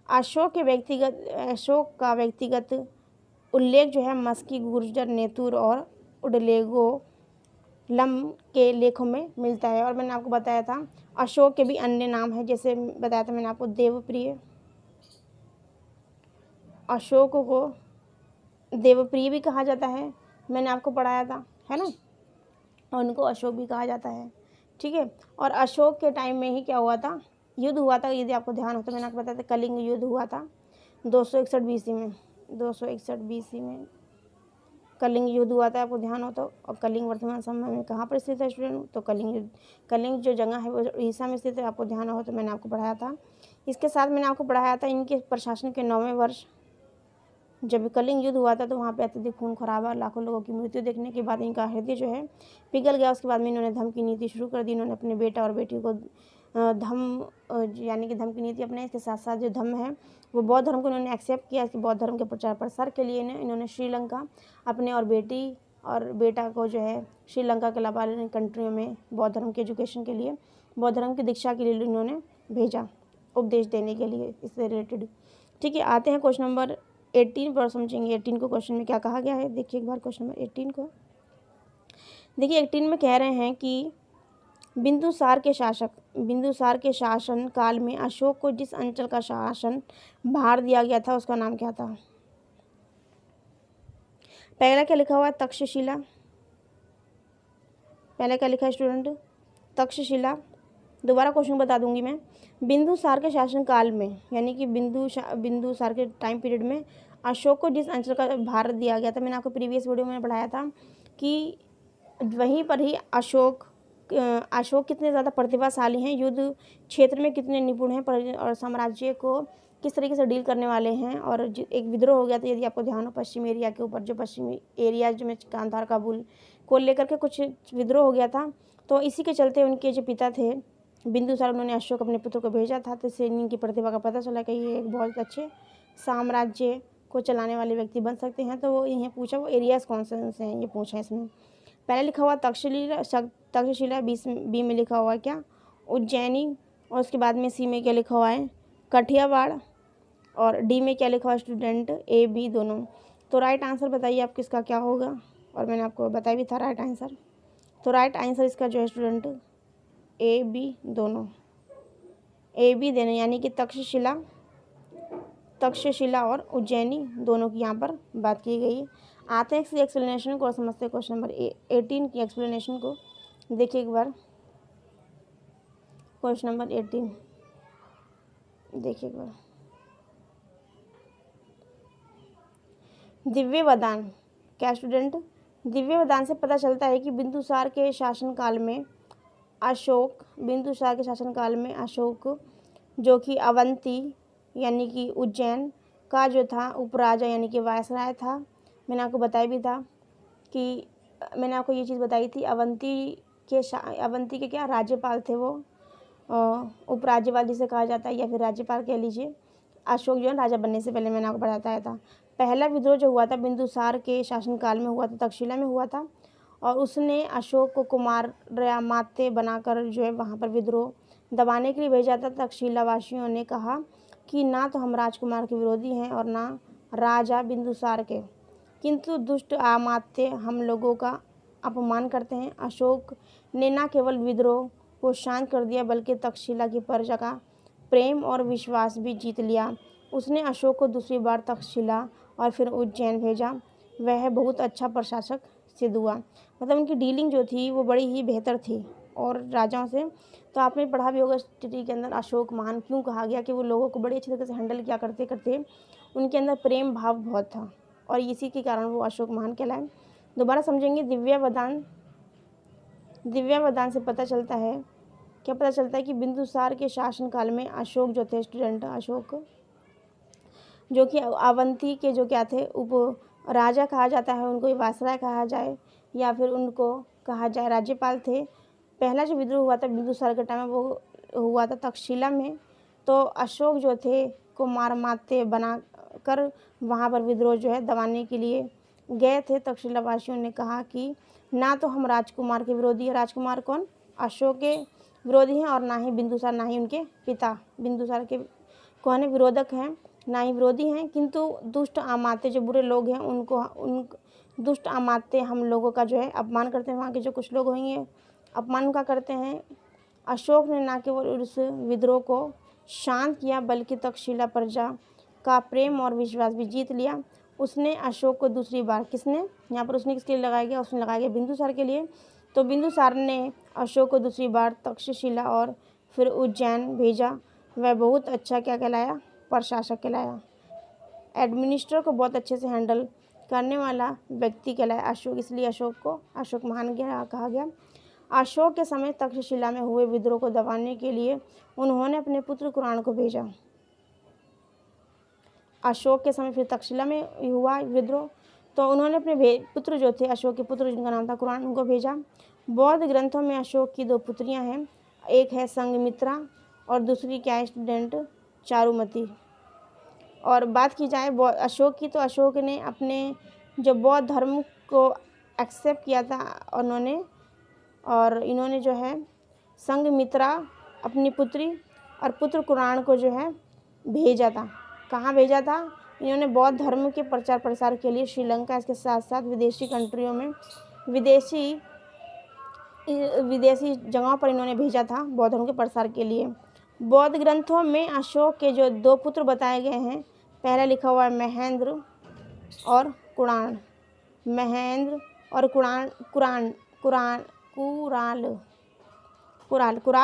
अशोक का व्यक्तिगत उल्लेख जो है मस्की, गुर्जर, नेतुर और उडलेगोलम के लेखों में मिलता है। और मैंने आपको बताया था अशोक के भी अन्य नाम है, जैसे बताया था मैंने आपको देवप्रिय, अशोक को देवप्रिय भी कहा जाता है, मैंने आपको पढ़ाया था, है ना, और उनको अशोक भी कहा जाता है। ठीक है, और अशोक के टाइम में ही क्या हुआ था, युद्ध हुआ था, यदि आपको ध्यान हो तो मैंने आपको बताया था कलिंग युद्ध हुआ था 261 बीसी में, 261 बीसी में कलिंग युद्ध हुआ था, आपको ध्यान हो तो। और कलिंग वर्तमान समय में कहाँ पर स्थित है स्टूडेंट, तो कलिंग जो जगह है वो उड़ीसा में स्थित है, आपको ध्यान हो तो मैंने आपको पढ़ाया था। इसके साथ मैंने आपको पढ़ाया था इनके प्रशासन के 9वें वर्ष जब कलिंग युद्ध हुआ था, तो वहाँ पे अत्यधिक खून खराबा, लाखों लोगों की मृत्यु देखने के बाद इनका हृदय जो है पिघल गया। उसके बाद में इन्होंने धम्म की नीति शुरू कर दी। इन्होंने अपने बेटा और बेटी को यानी कि धम्म की नीति अपने, इसके साथ साथ जो धम्म है वो बौद्ध धर्म को इन्होंने एक्सेप्ट किया। इसके बौद्ध धर्म के प्रचार प्रसार के लिए इन्होंने श्रीलंका अपने और बेटी और बेटा को जो है श्रीलंका के अलावा कंट्रियों में बौद्ध धर्म के एजुकेशन के लिए, बौद्ध धर्म की दीक्षा के लिए इन्होंने भेजा, उपदेश देने के लिए इससे रिलेटेड। ठीक है, आते हैं क्वेश्चन नंबर 18 पर, समझेंगे 18 को क्वेश्चन में क्या कहा गया है। देखिए एक बार क्वेश्चन नंबर 18 को, देखिए 18 में कह रहे हैं कि बिंदुसार के शासन काल में अशोक को जिस अंचल का शासन भार दिया गया था उसका नाम क्या था। पहला क्या लिखा हुआ है, तक्षशिला। पहला क्या लिखा है स्टूडेंट, तक्षशिला। दोबारा क्वेश्चन बता दूंगी मैं। बिंदुसार के शासन काल में, यानी कि बिंदुसार के टाइम पीरियड में अशोक को जिस अंचल का भार दिया गया था, मैंने आपको प्रीवियस वीडियो में पढ़ाया था कि वहीं पर ही अशोक कितने ज़्यादा प्रतिभाशाली हैं, युद्ध क्षेत्र में कितने निपुण हैं, और साम्राज्य को किस तरीके से डील करने वाले हैं। और एक विद्रोह हो गया था, यदि आपको ध्यान हो, पश्चिमी एरिया के ऊपर, जो पश्चिमी एरिया जो में कांधार काबुल को लेकर के कुछ विद्रोह हो गया था। तो इसी के चलते उनके जो पिता थे बिंदुसार, उन्होंने अशोक अपने पुत्र को भेजा था। तो इससे इनकी प्रतिभा का पता चला कि ये एक बहुत अच्छे साम्राज्य को चलाने वाले व्यक्ति बन सकते हैं। तो वो इन्हें पूछा वो एरियाज कौन से हैं, ये पूछा इसमें। पहले लिखा हुआ तक्षशिला, बी में लिखा हुआ है क्या, उज्जैनी। और उसके बाद में सी में क्या लिखा हुआ है, कठियावाड़। और डी में क्या लिखा हुआ है स्टूडेंट, ए बी दोनों। तो राइट आंसर बताइए आप किसका क्या होगा, और मैंने आपको बताया भी था राइट आंसर। तो राइट आंसर इसका जो है स्टूडेंट ए बी दोनों, ए बी देने, यानी कि तक्षशिला और उज्जैनी दोनों की यहाँ पर बात की गई है। आते हैं इसकी एक्सप्लेनेशन को और समझते हैं क्वेश्चन नंबर 18 की एक्सप्लेनेशन को। देखिए एक बार क्वेश्चन नंबर 18 देखिए एक बार। दिव्य वरदान क्या स्टूडेंट, दिव्य वरदान से पता चलता है कि बिंदुसार के शासनकाल में अशोक जो कि अवंती यानी कि उज्जैन का जो था उपराजा यानी कि वायसराय था। मैंने आपको बताया भी था कि मैंने आपको ये चीज़ बताई थी, अवंती के क्या राज्यपाल थे वो, उपराज्यपाल जिसे कहा जाता है, या फिर राज्यपाल कह लीजिए। अशोक जो है राजा बनने से पहले मैंने आपको बताया था। पहला विद्रोह जो हुआ था बिंदुसार के शासनकाल में हुआ था, तक्षशिला में हुआ था। और उसने अशोक को कुमारयामात्य बनाकर जो है वहाँ पर विद्रोह दबाने के लिए भेजा था। तक्षशिला वासियों ने कहा कि ना तो हम राजकुमार के विरोधी हैं और ना राजा बिंदुसार के, किंतु दुष्ट अमात्य हम लोगों का अपमान करते हैं। अशोक ने न केवल विद्रोह को शांत कर दिया बल्कि तक्षशिला की प्रजा का प्रेम और विश्वास भी जीत लिया। उसने अशोक को दूसरी बार तक्षशिला और फिर उज्जैन भेजा। वह बहुत अच्छा प्रशासक सिद्ध हुआ। मतलब उनकी डीलिंग जो थी वो बड़ी ही बेहतर थी और राजाओं से। तो आपने पढ़ा भी होगा हिस्ट्री के अंदर अशोक महान क्यों कहा गया, कि वो लोगों को बड़ी अच्छी तरीके से हैंडल किया करते करते उनके अंदर प्रेम भाव बहुत था, और इसी के कारण वो अशोक महान कहलाए। दोबारा समझेंगे, दिव्य वरदान से पता चलता है, क्या पता चलता है कि बिंदुसार के शासनकाल में अशोक जो थे स्टूडेंट, अशोक जो कि अवंती के जो क्या थे उप राजा कहा जाता है, उनको वायसराय कहा जाए या फिर उनको कहा जाए राज्यपाल थे। पहला जो विद्रोह हुआ था बिंदुसार के टाइम में वो हुआ था तक्षशिला में। तो अशोक जो थे कुमारयामात्य बना कर वहाँ पर विद्रोह जो है दबाने के लिए गए थे। तक्षशिला वासियों ने कहा कि ना तो हम राजकुमार के विरोधी हैं, राजकुमार कौन, अशोक के विरोधी हैं, और ना ही बिंदुसार, ना ही उनके पिता बिंदुसार के कौन है, विरोधक हैं, ना ही विरोधी हैं, किंतु दुष्ट अमात्य जो बुरे लोग हैं उन दुष्ट अमात्य हम लोगों का जो है अपमान करते हैं। वहाँ के जो कुछ लोग होंगे अपमान उनका करते हैं। अशोक ने न केवल उस विद्रोह को शांत किया बल्कि तक्षशिला प्रजा का प्रेम और विश्वास भी जीत लिया। उसने अशोक को दूसरी बार, किसने यहाँ पर उसने किसके लिए लगाया गया, उसने लगाया गया बिंदुसार के लिए। तो बिंदुसार ने अशोक को दूसरी बार तक्षशिला और फिर उज्जैन भेजा। वह बहुत अच्छा क्या कहलाया, प्रशासक कहलाया। एडमिनिस्ट्रेटर को बहुत अच्छे से हैंडल करने वाला व्यक्ति कहलाया अशोक, इसलिए अशोक को अशोक महान कहा गया। अशोक के समय तक्षशिला में हुए विद्रोह को दबाने के लिए उन्होंने अपने पुत्र कुरान को भेजा। अशोक के समय फिर तक्षशिला में हुआ विद्रोह, तो उन्होंने अपने पुत्र जो थे, अशोक के पुत्र जिनका नाम था कुरान, उनको भेजा। बौद्ध ग्रंथों में अशोक की 2 पुत्रियां हैं, एक है संघमित्रा और दूसरी क्या है स्टूडेंट, चारुमती। और बात की जाए अशोक की, तो अशोक ने अपने जो बौद्ध धर्म को एक्सेप्ट किया था इन्होंने जो है संघमित्रा अपनी पुत्री और पुत्र कुरान को जो है भेजा था। कहाँ भेजा था, इन्होंने बौद्ध धर्म के प्रचार प्रसार के लिए श्रीलंका, इसके साथ साथ विदेशी कंट्रियों में, विदेशी विदेशी जगहों पर इन्होंने भेजा था बौद्ध धर्म के प्रसार के लिए। बौद्ध ग्रंथों में अशोक के जो 2 पुत्र बताए गए हैं, पहला लिखा हुआ है महेंद्र और कुणाल। महेंद्र और कुराल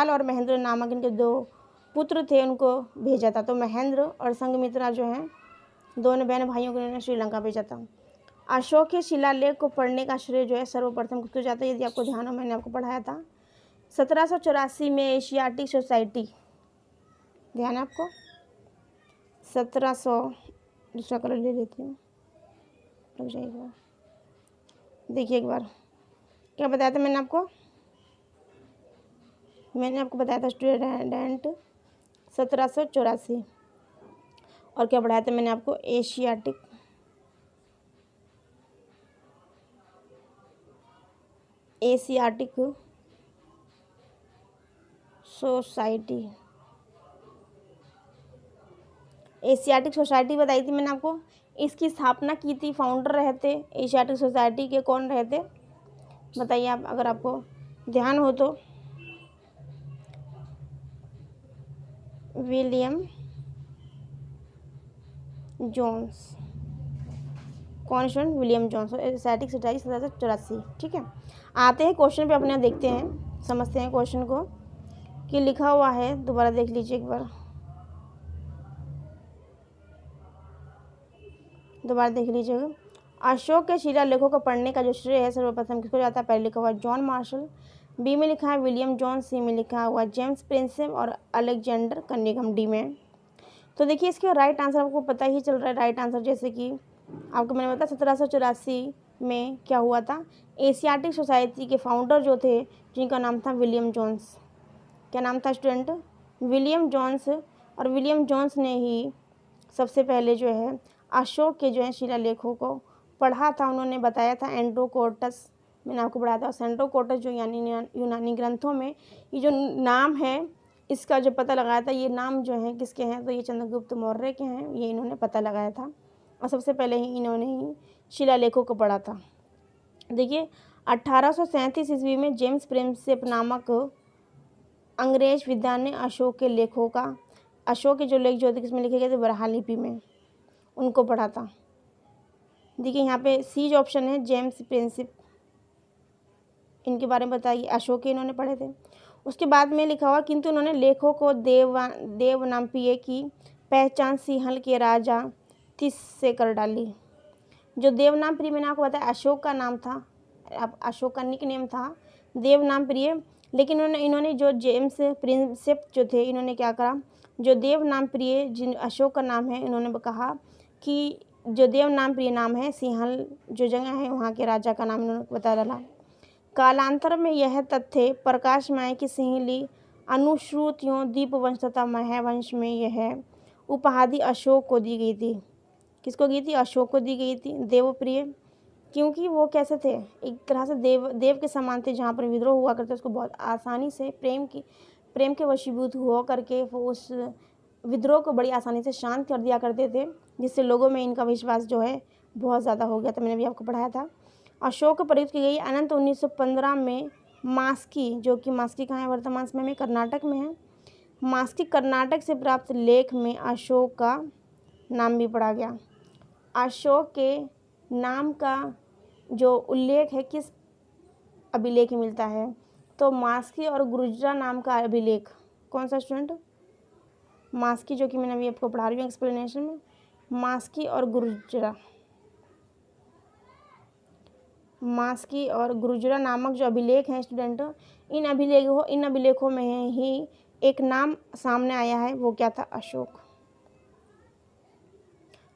और महेंद्र नामक इनके 2 पुत्र थे, उनको भेजा था। तो महेंद्र और संघमित्रा जो हैं, दोनों बहन भाइयों को इन्होंने श्रीलंका भेजा था। अशोक के शिलालेख को पढ़ने का श्रेय जो है सर्वप्रथम किसको जाता है? यदि आपको ध्यान हो, मैंने आपको पढ़ाया था 1784 में एशियाटिक सोसाइटी, ध्यान है आपको, 1700, दूसरा कलर ले लेती हूँ, रुक जाइए एक बार, देखिए एक बार क्या बताया था मैंने आपको बताया था स्टूडेंट 1784, और क्या पढ़ाया था मैंने आपको? Asiatic society. एशियाटिक सोसाइटी बताई थी मैंने आपको। इसकी स्थापना की थी, फाउंडर रहे थे एशियाटिक सोसाइटी के, कौन रहे थे बताइए आप, अगर आपको ध्यान हो तो? William Jones. कौन student? William Jones. Asiatic society 1784। ठीक है, आते हैं क्वेश्चन पे, अपने देखते हैं, समझते हैं क्वेश्चन को कि लिखा हुआ है। दोबारा देख लीजिए एक बार, दोबारा देख लीजिएगा। अशोक के शिलालेखों को पढ़ने का जो श्रेय है सर्वप्रथम किसको जाता है? पहले लिखा हुआ है जॉन मार्शल, बी में लिखा है विलियम जोन्स, सी में लिखा हुआ जेम्स प्रिंसेप और अलेक्जेंडर कनिंघम डी में। तो देखिए इसके राइट आंसर आपको पता ही चल रहा है। राइट आंसर जैसे कि आपको मैंने बताया 1784 में क्या हुआ था, एशियाटिक सोसाइटी के फाउंडर जो थे, जिनका नाम था विलियम जोन्स। क्या नाम था स्टूडेंट? William Jones. और विलियम जोन्स ने ही सबसे पहले जो है अशोक के जो है शिलालेखों को पढ़ा था। उन्होंने बताया था एंड्रोकोटस, मैंने आपको पढ़ाया था सेंड्रोकोटस, जो यानी यूनानी ग्रंथों में ये जो नाम है, इसका जो पता लगाया था, ये नाम जो है किसके हैं? तो ये चंद्रगुप्त मौर्य के हैं, ये इन्होंने पता लगाया था, और सबसे पहले ही इन्होंने ही शिलालेखों को पढ़ा था। देखिए 1837 ईस्वी में जेम्स प्रिंसेप नामक अंग्रेज विद्वान ने अशोक के लेखों का, अशोक के जो लेख जो थे किसमें लिखे गए थे? बरहा लिपि में, उनको पढ़ा था। देखिए यहाँ पे सी जो ऑप्शन है, जेम्स प्रिंसेप, इनके बारे में बताइए, अशोक के इन्होंने पढ़े थे। उसके बाद में लिखा हुआ किंतु उन्होंने लेखों को देवनामप्रिय की पहचान सिंहल के राजा तिस से कर डाली। जो देवनामप्रिय मैंने आपको बताया अशोक का नाम था, अशोक का निक नेम था देवनामप्रिय, लेकिन इन्होंने जो जेम्स प्रिंसेप जो थे, इन्होंने क्या करा, जो देवनामप्रिय जिन अशोक का नाम है, इन्होंने कहा कि जो देवनामप्रिय नाम है, सिंहल जो जगह है वहाँ के राजा का नाम इन्होंने बता डाला। कालांतर में यह तथ्य प्रकाशमय की सिंहली अनुश्रुतियों दीपवंश तथा महावंश में यह उपाधि अशोक को दी गई थी। किसको दी थी? अशोक को दी गई थी, देवप्रिय, क्योंकि वो कैसे थे? एक तरह से देव के समान थे। जहाँ पर विद्रोह हुआ करते उसको बहुत आसानी से प्रेम के वशीभूत हुआ करके वो उस विद्रोह को बड़ी आसानी से शांत कर दिया करते थे, जिससे लोगों में इनका विश्वास जो है बहुत ज़्यादा हो गया था। मैंने भी आपको पढ़ाया था। अशोक को प्रयुक्त की गई अनंत 1915 में मास्की, जो कि मास्की कहाँ है? वर्तमान समय में कर्नाटक में है। मास्की कर्नाटक से प्राप्त लेख में अशोक का नाम भी पढ़ा गया। अशोक के नाम का जो उल्लेख है किस अभिलेख में मिलता है? तो मास्की और गुर्जरा नाम का अभिलेख। कौन सा स्टूडेंट? मास्की, जो कि मैंने अभी आपको पढ़ा रही हूँ एक्सप्लेनेशन में, मास्की और गुर्जरा नामक जो अभिलेख हैं स्टूडेंट, इन अभिलेखों में ही एक नाम सामने आया है, वो क्या था? अशोक।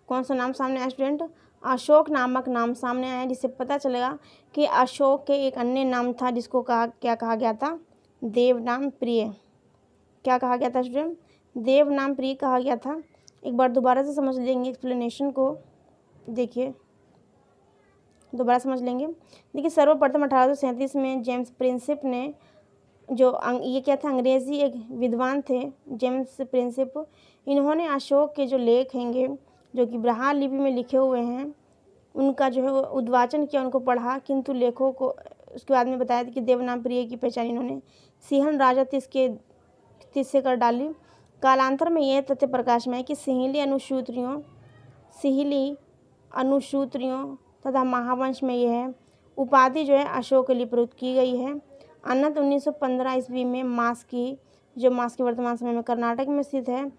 कौन सा नाम सामने आया स्टूडेंट? अशोक नामक नाम सामने आया, जिससे पता चलेगा कि अशोक के एक अन्य नाम था, जिसको क्या कहा गया था? देवनाम प्रिय। क्या कहा गया था स्टूडेंट? देवनाम प्रिय कहा गया था। एक बार दोबारा से समझ लेंगे एक्सप्लेनेशन को, देखिए दोबारा समझ लेंगे। देखिए सर्वप्रथम 1837 में जेम्स प्रिंसेप ने जो ये क्या था? अंग्रेजी एक विद्वान थे जेम्स प्रिंसेप, इन्होंने अशोक के जो लेख हैंगे जो कि ब्रहा लिपि में लिखे हुए हैं, उनका जो है उद्वाचन किया, उनको पढ़ा, किंतु लेखों को उसके बाद में बताया कि देवनाम प्रिय की पहचान इन्होंने सिंहल राजा तिस्से कर डाली। कालांतर में यह तथ्य प्रकाश में है कि सिंहली अनुसूत्रियों तथा महावंश में यह उपाधि जो है अशोक के लिए प्रयुक्त की गई है। अनंत 1915 ईस्वी में मास्की वर्तमान समय में कर्नाटक में स्थित है,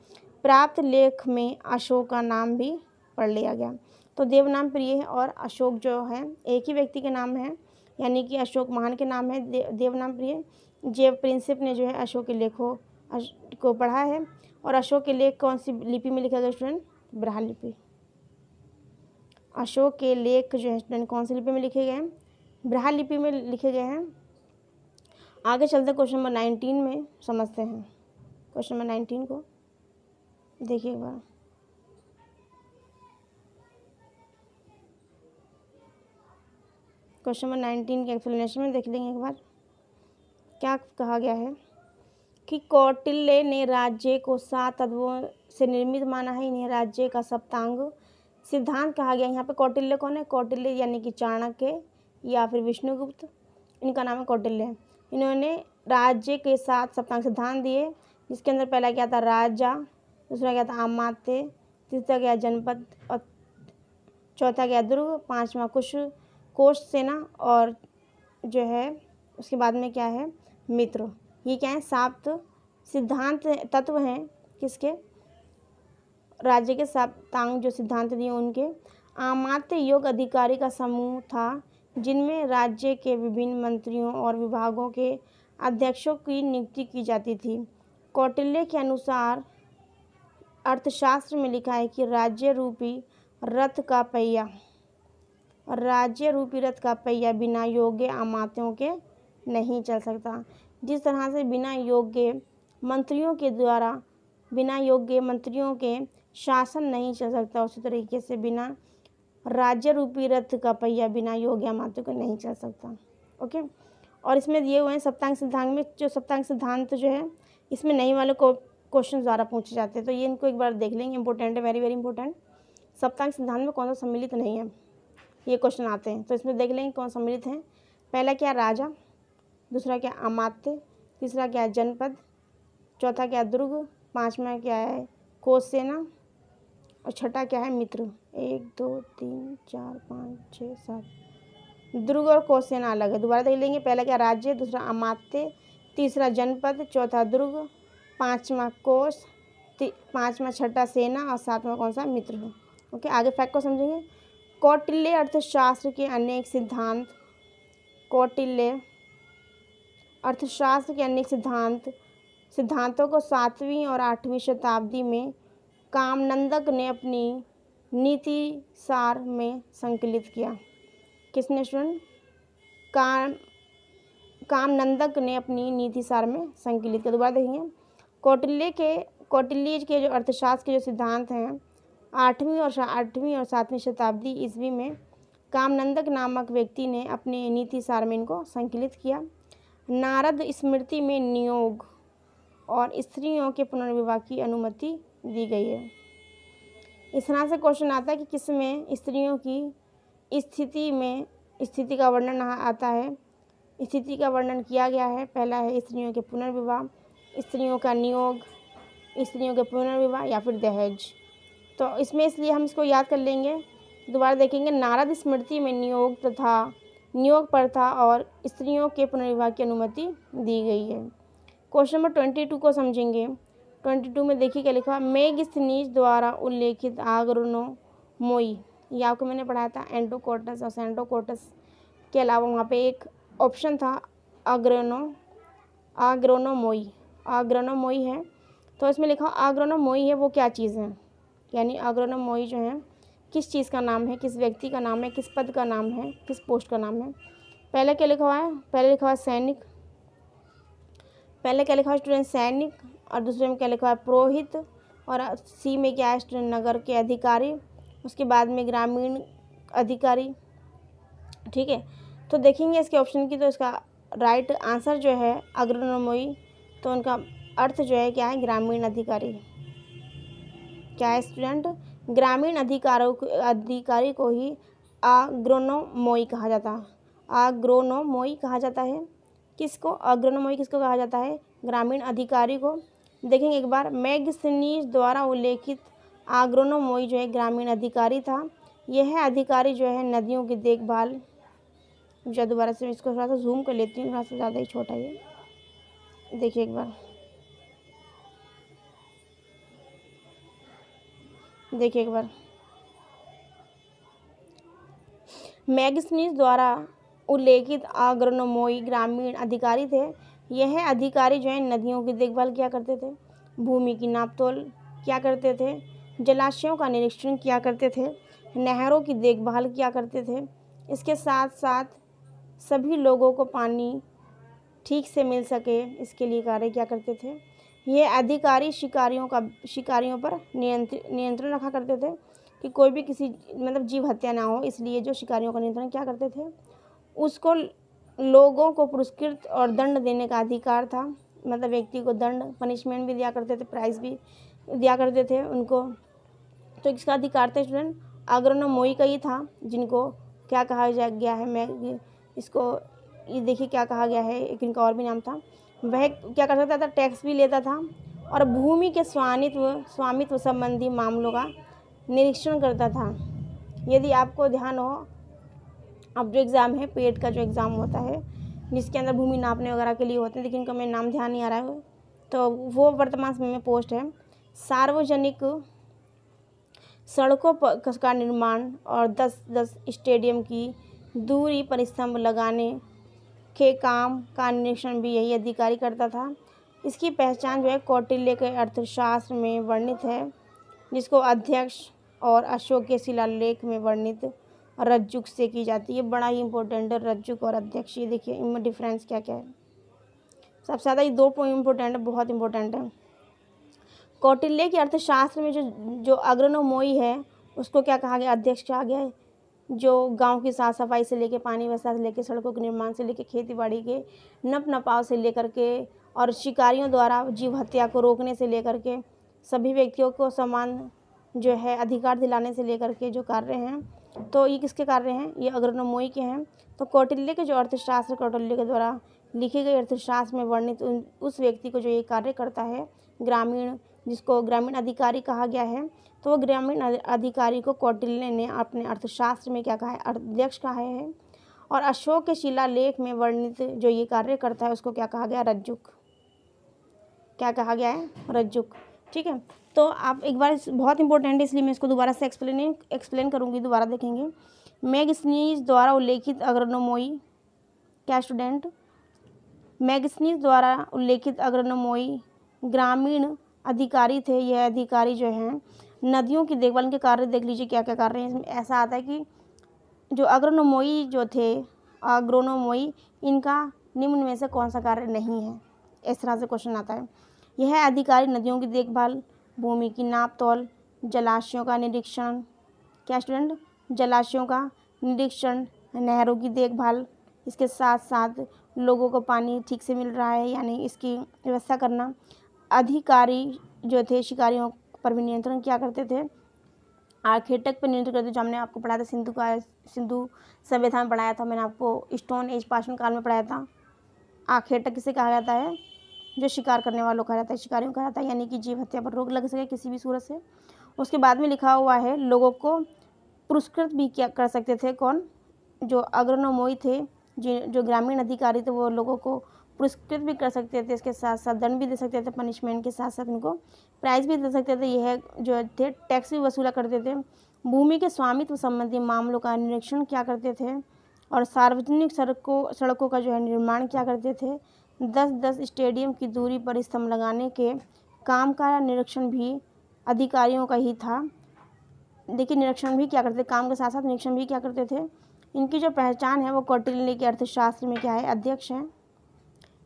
प्राप्त लेख में अशोक का नाम भी पढ़ लिया गया। तो देवनाम प्रिय और अशोक जो है एक ही व्यक्ति के नाम है, यानी कि अशोक महान के नाम है देवनाम प्रिय। जेव प्रिंसिप ने जो है अशोक के लेखों को पढ़ा है। और अशोक के लेख कौन सी लिपि में लिखा गया स्टूडेंट? ब्राह्मी लिपि। अशोक के लेख जो है स्टूडेंट कौन सी लिपि में लिखे गए हैं? ब्राह्मी लिपि में लिखे गए हैं। आगे चलते क्वेश्चन नंबर 19 में समझते हैं। क्वेश्चन नंबर 19 को देखिए एक बार। क्वेश्चन नंबर 19 के एक्सप्लेनेशन में देख लेंगे एक बार क्या कहा गया है कि कौटिल्य ने राज्य को 7 तत्वों से निर्मित माना है। इन्हें राज्य का सप्तांग सिद्धांत कहा गया। यहाँ पे कौटिल्य कौन है? कौटिल्य यानी कि चाणक्य या फिर विष्णुगुप्त, इनका नाम है कौटिल्य। इन्होंने राज्य के 7 सप्तांग सिद्धांत दिए, जिसके अंदर पहला क्या था? राजा, दूसरा क्या था? अमात्य, तीसरा क्या? जनपद, और चौथा क्या? दुर्ग, पांचवा कोश सेना, और जो है उसके बाद में क्या है? मित्र। ये क्या है? 7 सिद्धांत तत्व हैं किसके? राज्य के सप्तांग जो सिद्धांत दिए उनके। अमात्य योग अधिकारी का समूह था, जिनमें राज्य के विभिन्न मंत्रियों और विभागों के अध्यक्षों की नियुक्ति की जाती थी। कौटिल्य के अनुसार अर्थशास्त्र में लिखा है कि राज्य रूपी रथ का पहिया बिना योग्य अमात्यों के नहीं चल सकता। जिस तरह से बिना योग्य मंत्रियों के शासन नहीं चल सकता, उसी तरीके से बिना राज्य रूपी रथ का पहिया बिना योग्य अमात्यों के नहीं चल सकता। ओके। और इसमें दिए हुए हैं सप्तांग सिद्धांत में, जो सप्तांग सिद्धांत जो है इसमें नहीं वाले को क्वेश्चन ज़्यादा पूछे जाते हैं, तो ये इनको एक बार देख लेंगे। इंपॉर्टेंट है, वेरी वेरी इंपॉर्टेंट। सप्तांग सिद्धांत में कौन सा सम्मिलित नहीं है, ये क्वेश्चन आते हैं, तो इसमें देख लेंगे कौन सम्मिलित हैं। पहला क्या? राजा, दूसरा क्या? अमात्य, तीसरा क्या? जनपद, चौथा क्या? दुर्ग, पांचवा क्या है? कोश सेना, और छठा क्या है? मित्र। 1 2 3 4 5 6 7। दुर्ग और कोश सेना अलग है, दोबारा देख लेंगे। पहला क्या? राज्य, दूसरा अमात्य, तीसरा जनपद, चौथा दुर्ग, पांचवा कोश, पांचवा छठा सेना, और सातवां कौन सा? मित्र है। ओके, आगे फैक्ट को समझेंगे। कौटिल्य अर्थशास्त्र के अनेक सिद्धांतों को 7वीं और 8वीं शताब्दी में कामनंदक ने अपनी नीति सार में संकलित किया। किसने स्टूडेंट? कामनंदक ने अपनी नीति सार में संकलित किया। दोबारा देखेंगे। कौटिल्य के जो अर्थशास्त्र के जो सिद्धांत हैं 8वीं और 7वीं शताब्दी ईस्वी में कामनंदक नामक व्यक्ति ने अपने नीति सार में इनको संकलित किया। नारद स्मृति में नियोग और स्त्रियों के पुनर्विवाह की अनुमति दी गई है। इस तरह से क्वेश्चन आता है कि किसमें स्त्रियों की स्थिति का वर्णन आता है, स्थिति का वर्णन किया गया है। पहला है स्त्रियों के पुनर्विवाह, स्त्रियों का नियोग, स्त्रियों के पुनर्विवाह या फिर दहेज। तो इसमें इसलिए हम इसको याद कर लेंगे। दोबारा देखेंगे। नारद स्मृति में नियोग प्रथा और स्त्रियों के पुनर्विवाह की अनुमति दी गई है। क्वेश्चन नंबर 22 को समझेंगे। 22 में देखिए क्या लिखा। मेगस्थनीज द्वारा उल्लेखित आग्रोनोमोई, ये आपको मैंने पढ़ाया था एंडोकोटस और सेंडोकोटस के अलावा वहाँ पे एक ऑप्शन था आग्रोनोमोई है। तो इसमें लिखा आग्रोनोमोई है वो क्या चीज़ है, यानी आग्रोनोमोई जो है किस चीज़ का नाम है, किस व्यक्ति का नाम है, किस पद का नाम है, किस पोस्ट का नाम है। पहले क्या लिखा हुआ है? पहले लिखा हुआ है सैनिक, पहले क्या लिखा हुआ है स्टूडेंट? सैनिक, और दूसरे में क्या लिखा हुआ है? पुरोहित, और सी में क्या है स्टूडेंट? नगर के अधिकारी, उसके बाद में ग्रामीण अधिकारी। ठीक है, तो देखेंगे इसके ऑप्शन की, तो इसका राइट आंसर जो है अग्रोनोमोई, तो उनका अर्थ जो है क्या है? ग्रामीण अधिकारी। क्या है स्टूडेंट? ग्रामीण अधिकारी को ही अग्रोनोमोई कहा जाता है। अग्रोनोमोई कहा जाता है। किसको? अग्रोनोमोई किसको कहा जाता है? ग्रामीण अधिकारी को। देखेंगे एक बार, मैग्स्थनीज द्वारा उल्लेखित अग्रोनोमोई जो है ग्रामीण अधिकारी था। यह अधिकारी जो है नदियों की देखभाल, जो दोबारा से इसको थोड़ा सा जूम कर लेती हूँ, थोड़ा सा ज़्यादा ही छोटा है, देखिए एक बार, देखिए एक बार, मैग्स्थनीज द्वारा उल्लेखित अग्रोनोमोई ग्रामीण अधिकारी थे। यह अधिकारी जो है नदियों की देखभाल क्या करते थे, भूमि की नापतोल क्या करते थे, जलाशयों का निरीक्षण किया करते थे, नहरों की देखभाल किया करते थे। इसके साथ साथ सभी लोगों को पानी ठीक से मिल सके, इसके लिए कार्य क्या करते थे। ये अधिकारी शिकारियों पर नियंत्रण रखा करते थे कि कोई भी किसी मतलब जीव हत्या ना हो, इसलिए जो शिकारियों का नियंत्रण क्या करते थे, उसको लोगों को पुरस्कृत और दंड देने का अधिकार था। मतलब व्यक्ति को दंड, पनिशमेंट भी दिया करते थे, प्राइज भी दिया करते थे उनको। तो इसका अधिकार था स्टूडेंट अग्रोनोमोई का ही था, जिनको क्या कहा गया है, मैं इसको ये देखिए क्या कहा गया है, एक इनका और भी नाम था। वह क्या कर सकता था, टैक्स भी लेता था और भूमि के स्वामित्व संबंधी मामलों का निरीक्षण करता था। यदि आपको ध्यान हो, अब जो एग्ज़ाम है, पेट का जो एग्ज़ाम होता है जिसके अंदर भूमि नापने वगैरह के लिए होते हैं, लेकिन इनका मेरा नाम ध्यान नहीं आ रहा है, तो वो वर्तमान समय में पोस्ट है सार्वजनिक सड़कों का निर्माण और 10-10 स्टेडियम की दूरी पर स्तंभ लगाने के काम का निरीक्षण भी यही अधिकारी करता था। इसकी पहचान जो है कौटिल्य के अर्थशास्त्र में वर्णित है, जिसको अध्यक्ष और अशोक के शिलालेख में वर्णित रज्जुक से की जाती है। बड़ा ही इंपॉर्टेंट है रज्जुक और अध्यक्ष। ये देखिए इनमें डिफरेंस क्या क्या है। सबसे ज़्यादा ये 2 पॉइंट इंपॉर्टेंट है, बहुत इंपॉर्टेंट है। कौटिल्य के अर्थशास्त्र में जो अग्रोनोमोई है उसको क्या कहा गया, अध्यक्ष कहा गया है। जो गांव की साफ़ सफाई से लेके पानी व्यवस्था से लेके सड़कों के निर्माण से लेके खेती बाड़ी के नपाव से लेकर के और शिकारियों द्वारा जीव हत्या को रोकने से लेकर के सभी व्यक्तियों को समान जो है अधिकार दिलाने से लेकर के जो कार्य हैं, तो ये किसके कार्य हैं, ये अग्रोनोमोई के हैं। तो कौटिल्य के जो अर्थशास्त्र, कौटिल्य के द्वारा लिखे गए अर्थशास्त्र में वर्णित उस व्यक्ति को जो ये कार्य करता है ग्रामीण, जिसको ग्रामीण अधिकारी कहा गया है, तो वो ग्रामीण अधिकारी को कौटिल्य ने अपने अर्थशास्त्र में क्या कहा है, अध्यक्ष कहा है। और अशोक के शिलालेख में वर्णित जो ये कार्य करता है उसको क्या कहा गया, रज्जुक। क्या कहा गया है, रज्जुक। ठीक है, तो आप एक बार, बहुत इंपॉर्टेंट है इसलिए मैं इसको दोबारा से एक्सप्लेन करूँगी, दोबारा देखेंगे। मैग्स्थनीज द्वारा उल्लेखित अग्रोनोमोई, क्या स्टूडेंट, मैग्स्थनीज द्वारा उल्लेखित अग्रोनोमोई ग्रामीण अधिकारी थे। यह अधिकारी जो हैं नदियों की देखभाल के कार्य, देख लीजिए क्या क्या कार्य हैं इसमें। ऐसा आता है कि जो अग्रोनोमोई जो थे, अग्रोनोमोई, इनका निम्न में से कौन सा कार्य नहीं है, इस तरह से क्वेश्चन आता है। यह अधिकारी नदियों की देखभाल, भूमि की नाप तोल, जलाशयों का निरीक्षण, क्या स्टूडेंट, जलाशयों का निरीक्षण, नहरों की देखभाल, इसके साथ साथ लोगों को पानी ठीक से मिल रहा है या नहीं इसकी व्यवस्था करना। अधिकारी जो थे शिकारियों पर भी नियंत्रण क्या करते थे, आर्किटेक्ट पर नियंत्रण करते, जो हमने आपको पढ़ाया था सिंधु सभ्यता में पढ़ाया था, मैंने आपको स्टोन एज पाषाण काल में पढ़ाया था। आर्किटेक्ट किसे कहा जाता है, जो शिकार करने वालों कहा जाता है, शिकारियों कहा जाता है, यानी कि जीव हत्या पर रोक लग सके किसी भी सूरत से। उसके बाद में लिखा हुआ है लोगों को पुरस्कृत भी क्या कर सकते थे, कौन, जो अग्रोनोमोई थे, जो ग्रामीण अधिकारी थे, वो लोगों को पुरस्कृत भी कर सकते थे, इसके साथ साथ दंड भी दे सकते थे, पनिशमेंट के साथ साथ उनको प्राइज़ भी दे सकते थे। यह जो थे टैक्स भी वसूला करते थे। भूमि के स्वामित्व संबंधी मामलों का निरीक्षण क्या करते थे और सार्वजनिक सड़कों का जो है निर्माण क्या करते थे। 10-10 स्टेडियम की दूरी पर स्तंभ लगाने के काम का निरीक्षण भी अधिकारियों का ही था। देखिए निरीक्षण भी क्या करते, काम के साथ साथ निरीक्षण भी क्या करते थे। इनकी जो पहचान है वो कौटिल्य के अर्थशास्त्र में क्या है, अध्यक्ष हैं।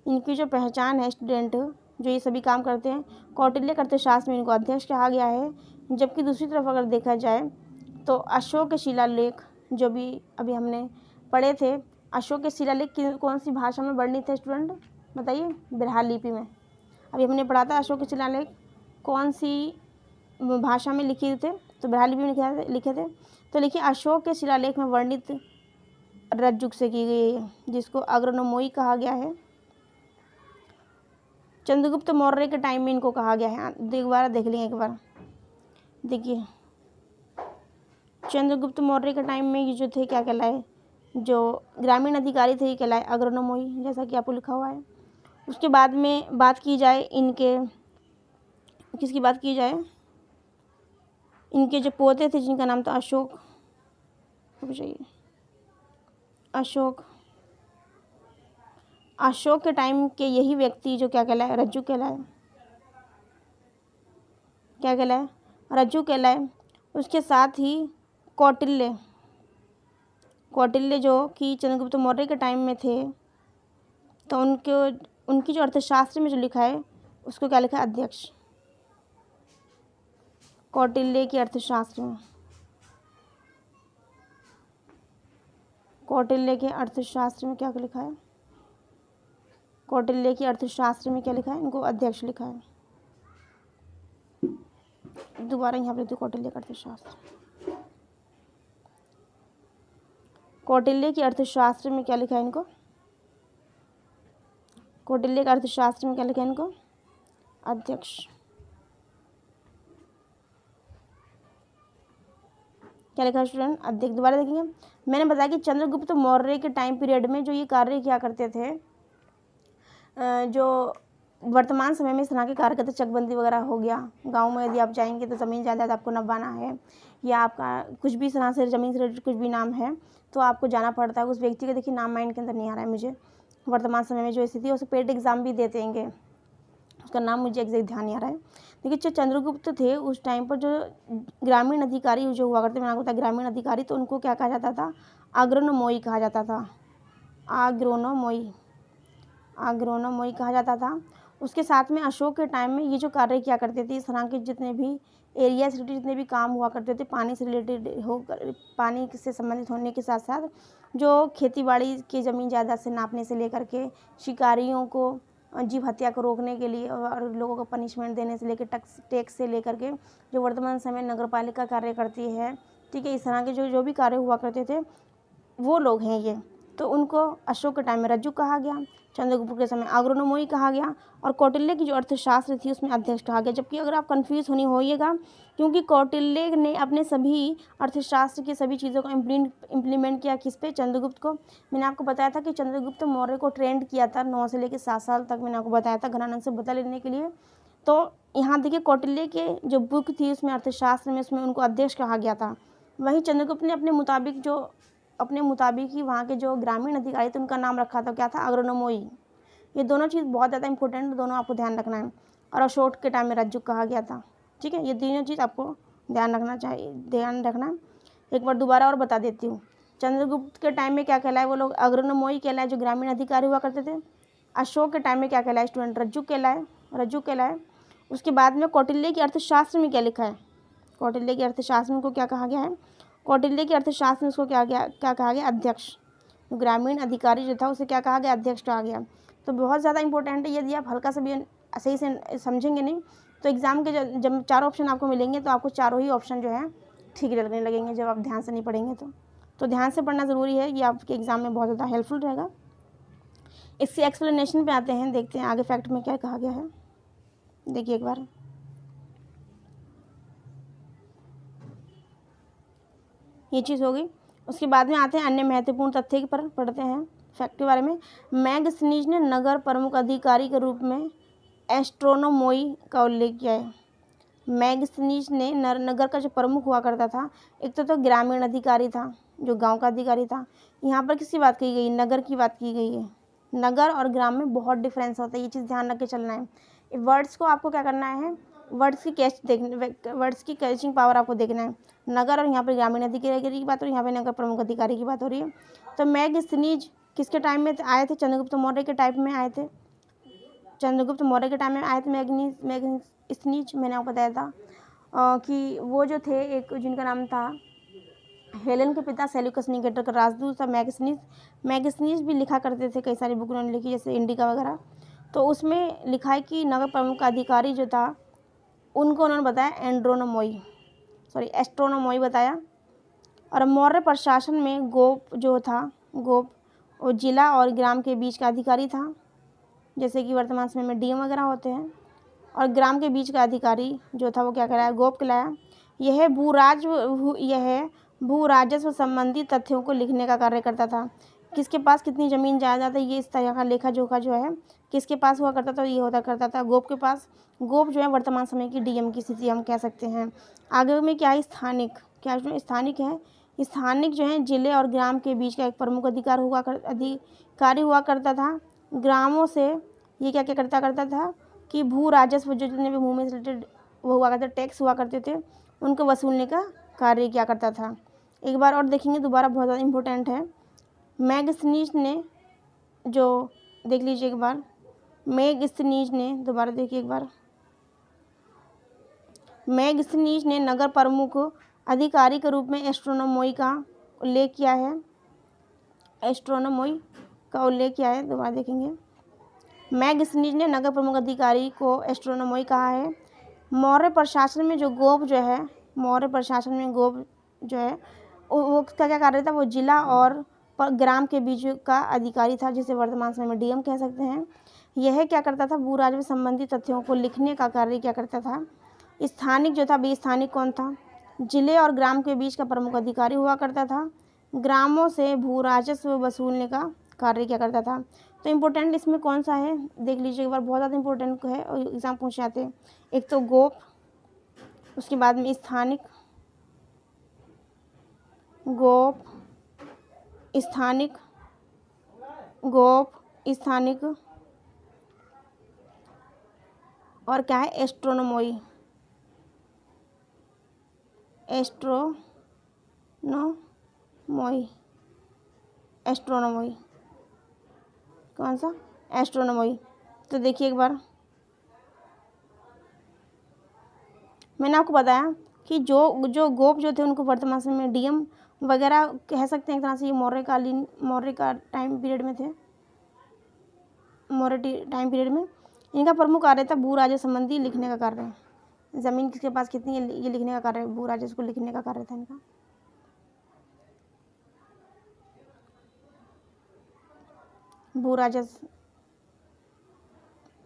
इनकी जो पहचान है स्टूडेंट, जो ये सभी काम करते हैं, कौटिल्य के अर्थशास्त्र में इनको अध्यक्ष कहा गया है। जबकि दूसरी तरफ अगर देखा जाए तो अशोक के शिलालेख, जो भी अभी हमने पढ़े थे, अशोक के शिलालेख कौन सी भाषा में वर्णित है स्टूडेंट, बताइए, बिरहा लिपि में। अभी हमने पढ़ा था अशोक के शिलालेख कौन सी भाषा में लिखे थे, तो बिरहा लिपि में लिखे थे। तो लिखिए अशोक के शिलालेख में वर्णित रज्जुक से की गई है, जिसको अग्रनोमोई कहा गया है। चंद्रगुप्त मौर्य के टाइम में इनको कहा गया है। दोबारा देख लेंगे एक बार। देखिए, चंद्रगुप्त मौर्य के टाइम में ये जो थे क्या कहलाए, जो ग्रामीण अधिकारी थे ये कहलाए अग्रनोमोई, जैसा कि आपको लिखा हुआ है। उसके बाद में बात की जाए इनके, किसकी बात की जाए, इनके जो पोते थे जिनका नाम था अशोक, अशोक के टाइम के यही व्यक्ति जो क्या कहलाए, रज्जु कहलाए, क्या कहलाए, रज्जु कहलाए। उसके साथ ही कौटिल्य जो कि चंद्रगुप्त मौर्य के टाइम में थे, तो उनकी जो अर्थशास्त्र में जो लिखा है उसको क्या लिखा है, अध्यक्ष। कौटिल्य की अर्थशास्त्र में, कौटिल्य के अर्थशास्त्र में क्या लिखा है, कौटिल्य की अर्थशास्त्र में क्या लिखा है, इनको अध्यक्ष लिखा है। दोबारा यहाँ पे कौटिल्य का अर्थशास्त्र, कौटिल्य की अर्थशास्त्र में क्या लिखा है इनको, कौटिल्य का अर्थशास्त्र में क्या लिखा है इनको, अध्यक्ष। क्या लिखा है स्टूडेंट, अध्यक्ष। दोबारा देखेंगे, मैंने बताया कि चंद्रगुप्त मौर्य के टाइम पीरियड में जो ये कार्य किया करते थे, जो वर्तमान समय में इस तरह के कार्य करते, चकबंदी वगैरह हो गया, गांव में यदि आप जाएंगे तो ज़मीन जायदाद आपको नबाना है, या आपका कुछ भी इस तरह से ज़मीन से रिलेटेड कुछ भी नाम है तो आपको जाना पड़ता है उस व्यक्ति के। देखिए, नाम माइंड के अंदर नहीं आ रहा है मुझे, वर्तमान समय में जो स्थिति है उसे पेड एग्ज़ाम भी दे देंगे, उसका नाम मुझे एग्जैक्ट ध्यान नहीं आ रहा है। देखिए, जो चंद्रगुप्त थे उस टाइम पर जो ग्रामीण अधिकारी जो हुआ करते, मैंने आपको बताया ग्रामीण अधिकारी, तो उनको क्या कहा जाता था, अग्रनोमोई कहा जाता था, अग्रनोमोई कहा जाता था। उसके साथ में अशोक के टाइम में ये जो कार्य किया करते थे, इस तरह के जितने भी एरिया से रिलेटेड जितने भी काम हुआ करते थे, पानी से रिलेटेड पानी से संबंधित होने के साथ साथ जो खेतीबाड़ी की ज़मीन जायदाद से नापने से लेकर के शिकारियों को जीव हत्या को रोकने के लिए और लोगों को पनिशमेंट देने से लेकर टैक्स से लेकर के जो वर्तमान समय नगर पालिका कार्य करती है, ठीक है, इस तरह के जो भी कार्य हुआ करते थे वो लोग हैं ये। तो उनको अशोक के टाइम में रज्जु कहा गया, चंद्रगुप्त के समय अग्रनोमोई कहा गया, और कौटिल्य की जो अर्थशास्त्र थी उसमें अध्यक्ष कहा गया। जबकि अगर आप कंफ्यूज होनी होइएगा, क्योंकि कौटिल्य ने अपने सभी अर्थशास्त्र की सभी चीज़ों को इम्प्लीमेंट किया किस पे, चंद्रगुप्त को। मैंने आपको बताया था कि चंद्रगुप्त मौर्य को ट्रेंड किया था 9 से लेकर 7 साल तक, मैंने आपको बताया था घनानंद से बदला लेने के लिए। तो यहाँ देखिए, कौटिल्य के जो बुक थी उसमें अर्थशास्त्र में, उसमें उनको अध्यक्ष कहा गया था। वहीं चंद्रगुप्त ने अपने मुताबिक ही वहाँ के जो ग्रामीण अधिकारी थे उनका नाम रखा था, क्या था, अग्रनोमोई। ये दोनों चीज़ बहुत ज़्यादा इंपॉर्टेंट है, दोनों आपको ध्यान रखना है। और अशोक के टाइम में रज्जु कहा गया था, ठीक है, ये तीनों चीज़ आपको ध्यान रखना है। एक बार दोबारा और बता देती हूँ। चंद्रगुप्त के टाइम में क्या कहलाए वो लोग, अग्रनोमोई कहलाए जो ग्रामीण अधिकारी हुआ करते थे। अशोक के टाइम में क्या कहलाए स्टूडेंट, रज्जु कहलाए। उसके बाद में कौटिल्य की अर्थशास्त्र में क्या लिखा है, कौटिल्य की अर्थशास्त्र में को क्या कहा गया है, कौटिल्य की अर्थशास्त्र में उसको क्या कहा गया, अध्यक्ष। ग्रामीण अधिकारी जो था उसे क्या कहा गया, अध्यक्ष कहा गया। तो बहुत ज़्यादा इंपॉर्टेंट है, यदि आप हल्का सा भी सही से समझेंगे नहीं तो एग्ज़ाम के जब 4 ऑप्शन आपको मिलेंगे तो आपको चारों ही ऑप्शन जो है ठीक लगने लगेंगे जब आप ध्यान से नहीं पढ़ेंगे तो ध्यान से पढ़ना ज़रूरी है, ये आपके एग्ज़ाम में बहुत ज़्यादा हेल्पफुल रहेगा। इससे एक्सप्लेनेशन पे आते हैं, देखते हैं आगे फैक्ट में क्या कहा गया है। देखिए एक बार, ये चीज़ हो गई। उसके बाद में आते हैं अन्य महत्वपूर्ण तथ्य पर, पढ़ते हैं फैक्ट के बारे में। मैगस्थनीज ने नगर प्रमुख अधिकारी के रूप में एस्ट्रोनोमोई का उल्लेख किया है। मैगस्थनीज ने नगर का जो प्रमुख हुआ करता था, एक तो ग्रामीण अधिकारी था जो गांव का अधिकारी था। यहाँ पर किसकी बात की गई, नगर की बात की गई है। नगर और ग्राम में बहुत डिफरेंस होता है, ये चीज़ ध्यान रख के चलना है। वर्ड्स को आपको क्या करना है, वर्ड्स की कैचिंग पावर आपको देखना है। नगर और यहाँ पर ग्रामीण अधिकारी की बात हो रही है, यहाँ पे नगर प्रमुख अधिकारी की बात हो रही है। तो मैगस्थनीज किसके टाइम में आए थे, चंद्रगुप्त मौर्य के टाइम में आए थे, चंद्रगुप्त मौर्य के टाइम में आए थे मैगस्थनीज। मैंने आपको बताया था कि वो जो थे, एक जिनका नाम था हेलेन के पिता सेल्यूकस निकेटर का राजदूत था मैगस्थनीज भी लिखा करते थे, कई सारी बुक उन्होंने लिखी जैसे इंडिका वगैरह। तो उसमें लिखा है कि नगर प्रमुख अधिकारी जो था उनको उन्होंने बताया एस्ट्रोनोमोई बताया। और मौर्य प्रशासन में गोप जो था गोप वो जिला और ग्राम के बीच का अधिकारी था, जैसे कि वर्तमान समय में डीएम वगैरह होते हैं। और ग्राम के बीच का अधिकारी जो था वो क्या कहलाया, गोप कहलाया। यह भू राजस्व संबंधी तथ्यों को लिखने का कार्य करता था। किसके पास कितनी ज़मीन जायदाद है, ये इस तरह का लेखा जोखा जो है किसके पास हुआ करता था, ये होता करता था गोप के पास। गोप जो है वर्तमान समय की डीएम की स्थिति हम कह सकते हैं। आगे में क्या है, स्थानिक, क्या स्थानिक है। स्थानिक जो है जिले और ग्राम के बीच का एक प्रमुख अधिकारी हुआ करता था। ग्रामों से ये क्या क्या करता था कि भू राजस्व जो जितने भी भूमि से रिलेटेड वो हुआ करते टैक्स हुआ करते थे, उनको वसूलने का कार्य किया करता था। एक बार और देखेंगे दोबारा, बहुत ज़्यादा इम्पोर्टेंट है। मैगस्थनीज ने जो, देख लीजिए एक बार, मैगस्थनीज ने, दोबारा देखिए एक बार, मैगस्थनीज ने नगर प्रमुख अधिकारी के रूप में एस्ट्रोनोमोई का उल्लेख किया है। एस्ट्रोनोमोई का उल्लेख किया है, दोबारा देखेंगे। मैगस्थनीज ने नगर प्रमुख अधिकारी को एस्ट्रोनोमोई कहा है। मौर्य प्रशासन में जो गोप जो है, मौर्य प्रशासन में गोप जो है वो क्या कार्य था, वो जिला और ग्राम के बीच का अधिकारी था, जिसे वर्तमान समय में डीएम कह सकते हैं। यह क्या करता था, भू राजस्व संबंधी तथ्यों को लिखने का कार्य क्या करता था। स्थानिक जो था, भी स्थानिक कौन था, जिले और ग्राम के बीच का प्रमुख अधिकारी हुआ करता था। ग्रामों से भू राजस्व वसूलने का कार्य क्या करता था। तो इम्पोर्टेंट इसमें कौन सा है, देख लीजिए एक बार, बहुत ज़्यादा इम्पोर्टेंट है और एग्जाम पूछ जाते हैं। एक तो गोप, उसके बाद में स्थानिक, गोप, स्थानिक, गोप, स्थानिक, और क्या है, एस्ट्रोनोमोई, एस्ट्रोनोमोई, एस्ट्रोनोमोई, कौन सा, एस्ट्रोनोमोई। तो देखिए एक बार, मैंने आपको बताया कि जो गोप जो थे उनको वर्तमान समय में डीएम वगैरह कह सकते हैं। एक तरह से ये मौर्य का टाइम पीरियड में थे, मौर्य टाइम पीरियड में इनका प्रमुख कार्य था भू राजस्व संबंधी लिखने का कार्य। ज़मीन किसके पास कितनी है ये लिखने का कार्य, भू राजस्व को लिखने का कार्य था इनका। भू राजस्व,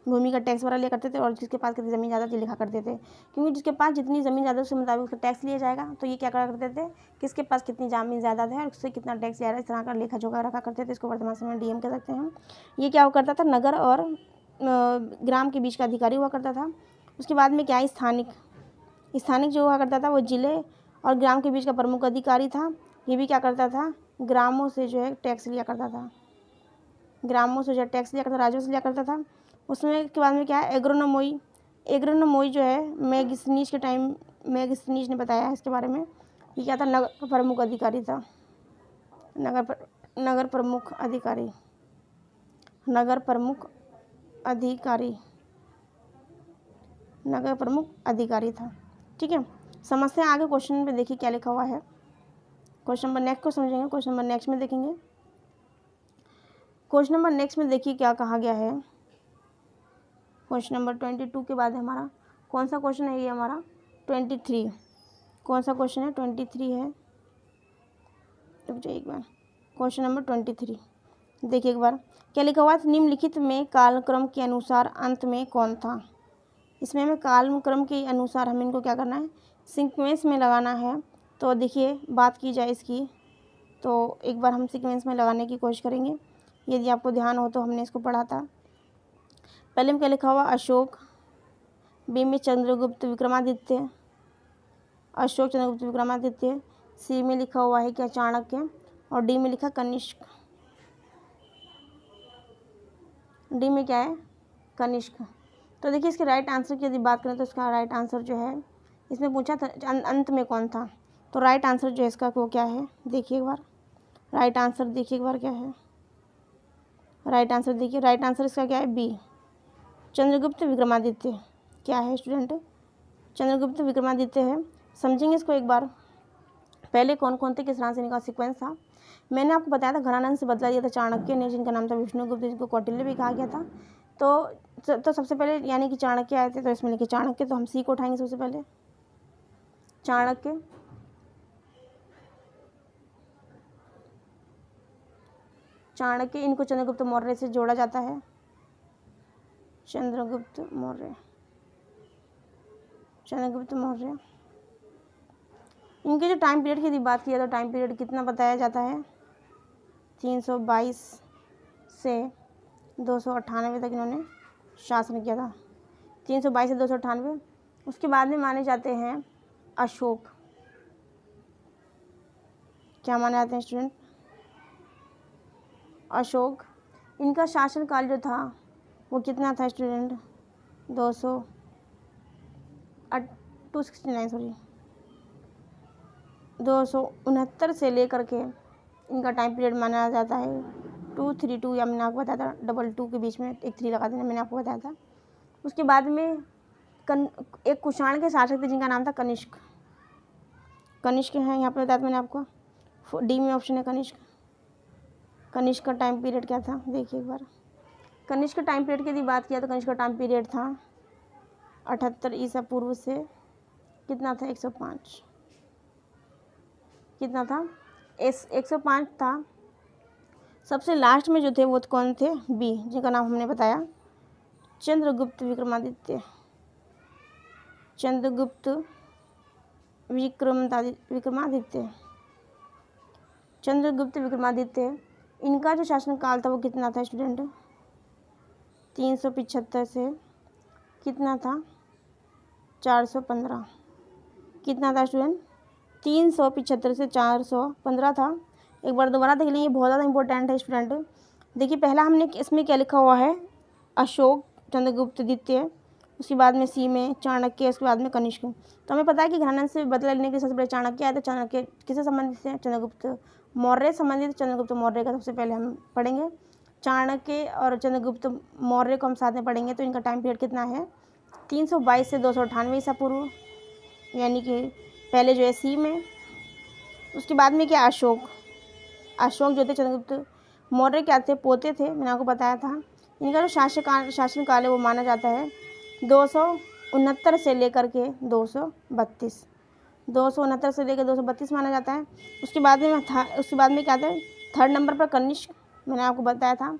भूमि का टैक्स वगैरह लिया करते थे, और जिसके पास कितनी ज़मीन ज़्यादा थी लिखा करते थे, क्योंकि जिसके पास जितनी ज़मीन ज़्यादा उसके मुताबिक उसका टैक्स लिया जाएगा। तो ये क्या करा करते थे, किसके पास कितनी ज़मीन ज़्यादा है और उससे कितना टैक्स लिया रहा है, इस तरह का लेखा जोखा रखा करते थे। इसको वर्तमान समय में डीएम कह सकते हैं। ये क्या हुआ करता था, नगर और ग्राम के बीच का अधिकारी हुआ करता था। उसके बाद में क्या है, स्थानिक, स्थानिक जो हुआ करता था वो जिले और ग्राम के बीच का प्रमुख अधिकारी था। ये भी क्या करता था, ग्रामों से जो है टैक्स लिया करता था, ग्रामों से जो है टैक्स लिया करता, राजस्व लिया करता था। उसमें के बाद में क्या है, एग्रोनोमोई, एग्रोनोमोई जो है मैगस्थनीज के टाइम, मैगस्थनीज ने बताया है इसके बारे में। ये क्या था, नगर प्रमुख अधिकारी था, नगर प्रमुख अधिकारी, नगर प्रमुख अधिकारी, नगर प्रमुख अधिकारी था। ठीक है, समझते हैं आगे क्वेश्चन पे, देखिए क्या लिखा हुआ है। क्वेश्चन नंबर नेक्स्ट को समझेंगे, क्वेश्चन नंबर नेक्स्ट में देखेंगे। क्वेश्चन नंबर नेक्स्ट में देखिए क्या कहा गया है। क्वेश्चन नंबर 22 के बाद हमारा कौन सा क्वेश्चन है, ये हमारा 23। कौन सा क्वेश्चन है, 23 है, रुक जाइए एक बार। क्वेश्चन नंबर 23 देखिए एक बार, क्या लिखा हुआ है, निम्नलिखित में कालक्रम के अनुसार अंत में कौन था। इसमें हमें कालक्रम के अनुसार हमें इनको क्या करना है, सीक्वेंस में लगाना है। तो देखिए बात की जाए इसकी, तो एक बार हम सीक्वेंस में लगाने की कोशिश करेंगे। यदि आपको ध्यान हो तो हमने इसको पढ़ा था। पहले में क्या लिखा हुआ, अशोक, बी में चंद्रगुप्त विक्रमादित्य, अशोक चंद्रगुप्त विक्रमादित्य। सी में लिखा हुआ है क्या, चाणक्य, और डी में लिखा कनिष्क। डी में क्या है, कनिष्क। तो देखिए इसके राइट आंसर की यदि बात करें तो इसका राइट आंसर जो है, इसमें पूछा था अंत में कौन था, तो राइट आंसर जो है इसका वो क्या है, देखिए एक बार राइट आंसर, देखिए एक बार क्या है राइट आंसर। देखिए राइट आंसर इसका क्या है, बी, चंद्रगुप्त विक्रमादित्य। क्या है स्टूडेंट, चंद्रगुप्त विक्रमादित्य है। समझेंगे इसको एक बार। पहले कौन कौन थे, किस तरह से इनका सीक्वेंस था। मैंने आपको बताया था घरानंद से बदला दिया था चाणक्य ने, जिनका नाम था विष्णुगुप्त, जिनको कौटिल्य भी कहा गया था। तो सबसे पहले यानी कि चाणक्य आए थे, तो इसमें लिखे चाणक्य, तो हम सी को उठाएंगे सबसे पहले, चाणक्य। चाणक्य, इनको चंद्रगुप्त मौर्य से जोड़ा जाता है। चंद्रगुप्त मौर्य, चंद्रगुप्त मौर्य। इनके जो टाइम पीरियड की यदि बात किया तो टाइम पीरियड कितना बताया जाता है, 322 से 298 तक इन्होंने शासन किया था। 322 से 298। उसके बाद में माने जाते हैं अशोक। क्या माने जाते हैं स्टूडेंट? अशोक। इनका शासनकाल जो था वो कितना था स्टूडेंट? 269 से लेकर के इनका टाइम पीरियड माना जाता है 232, या मैंने आपको बताया था 22 के बीच में एक 3 लगा देना, मैंने आपको बताया था। उसके बाद में एक कुषाण के शासक थे जिनका नाम था कनिष्क। कनिष्क हैं, यहाँ पे बताया था मैंने आपको, डी में ऑप्शन है कनिष्क। कनिष्क का टाइम पीरियड क्या था देखिए एक बार। कनिष्क टाइम पीरियड की यदि बात किया तो कनिष्क का टाइम पीरियड था 78 ईसा पूर्व से कितना था, 105। कितना था? 105 था। सबसे लास्ट में जो थे वो कौन थे? बी, जिनका नाम हमने बताया चंद्रगुप्त विक्रमादित्य। चंद्रगुप्त विक्रमादित्य, चंद्रगुप्त विक्रमादित्य। इनका जो शासनकाल था वो कितना था स्टूडेंट? 375 से कितना था, 415। कितना था स्टूडेंट? 375 से 415 था। एक बार दोबारा देख लेंगे, बहुत ज़्यादा इंपॉर्टेंट है स्टूडेंट। देखिए पहला हमने इसमें क्या लिखा हुआ है, अशोक, चंद्रगुप्त द्वितीय, उसके बाद में सी में चाणक्य, उसके बाद में कनिष्क। तो हमें पता है कि घराना से बदला लेने के सबसे पहले चाणक्य आया, तो चाणक्य किससे संबंधित है? चंद्रगुप्त मौर्य संबंधित। चंद्रगुप्त मौर्य का सबसे पहले हम पढ़ेंगे। चाणक्य और चंद्रगुप्त मौर्य को हम साथ में पढ़ेंगे। तो इनका टाइम पीरियड कितना है? 322 से 298 ईसा पूर्व, यानी कि पहले जो है सी में। उसके बाद में क्या? अशोक। अशोक जो थे चंद्रगुप्त मौर्य क्या थे? पोते थे, मैंने आपको बताया था। इनका जो शासनकाल है वो माना जाता है 269 से लेकर के 232। 269 से लेकर 232 माना जाता है। उसके बाद में क्या था? थर्ड नंबर पर कनिष्क, मैंने आपको बताया था।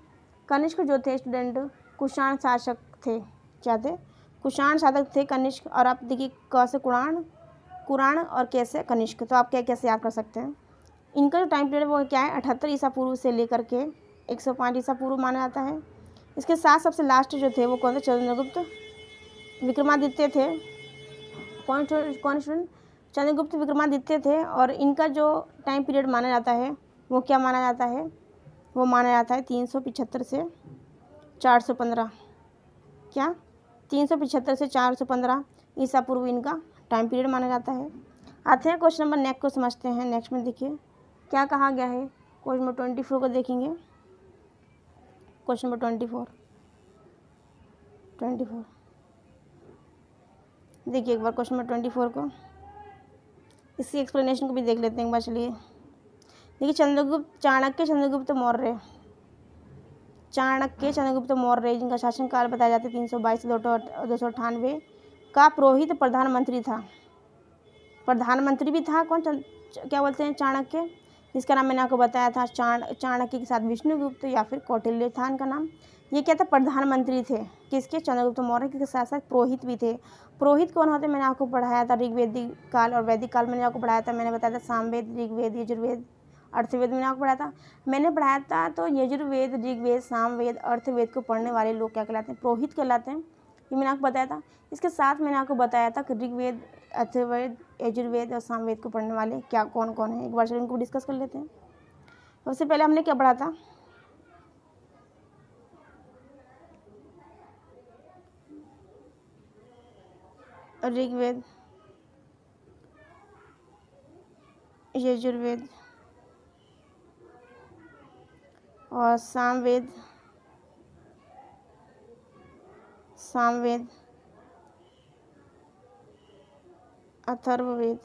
कनिष्क जो थे स्टूडेंट कुषाण शासक थे। क्या थे? कुषाण शासक थे कनिष्क। और आप देखिए क से कुरान और कैसे कनिष्क, तो आप क्या कैसे याद कर सकते हैं। इनका जो टाइम पीरियड वो क्या है? 78 ईसा पूर्व से लेकर के 105 ईसा पूर्व माना जाता है। इसके साथ सबसे लास्ट जो थे वो कौन थे? चंद्रगुप्त विक्रमादित्य थे। कौन स्टूडेंट? चंद्रगुप्त विक्रमादित्य थे। और इनका जो टाइम पीरियड माना जाता है वो क्या माना जाता है? वो माना जाता है 375 से 415। क्या? 375 से 415 ईसा पूर्व इनका टाइम पीरियड माना जाता है। आते हैं क्वेश्चन नंबर नेक्स्ट को समझते हैं। नेक्स्ट में देखिए क्या कहा गया है। क्वेश्चन नंबर 24 को देखेंगे। क्वेश्चन नंबर 24 देखिए एक बार क्वेश्चन नंबर 24 को, इसकी एक्सप्लेनेशन को भी देख लेते हैं एक बार। चलिए देखिए, चाणक्य चंद्रगुप्त मौर्य जिनका शासनकाल बताया जाता है 322 से 298 का पुरोहित प्रधानमंत्री था। प्रधानमंत्री भी था कौन? क्या बोलते हैं? चाणक्य, जिसका नाम मैंने आपको बताया था चाणक्य के साथ विष्णुगुप्त या फिर कौटिल्य था इनका नाम। ये क्या था? प्रधानमंत्री थे किसके? चंद्रगुप्त मौर्य के साथ साथ पुरोहित भी थे। पुरोहित कौन होते? मैंने आपको पढ़ाया था ऋग्वेदिक काल और वैदिक काल मैंने आपको पढ़ाया था। मैंने बताया था सामवेद, ऋग्वेद, यजुर्वेद, अर्थवेद मैंने आपको पढ़ाया था। तो यजुर्वेद, ऋग्वेद, सामवेद, अर्थवेद को पढ़ने वाले लोग क्या कहलाते हैं? पुरोहित कहलाते हैं। ये मैंने आपको बताया था। इसके साथ मैंने आपको बताया था कि ऋग्वेद, अथर्ववेद, यजुर्वेद और सामवेद को पढ़ने वाले क्या कौन कौन है। एक बार चलो इनको डिस्कस कर लेते हैं। सबसे पहले हमने क्या पढ़ा था? ऋग्वेद, यजुर्वेद और सामवेद, अथर्ववेद।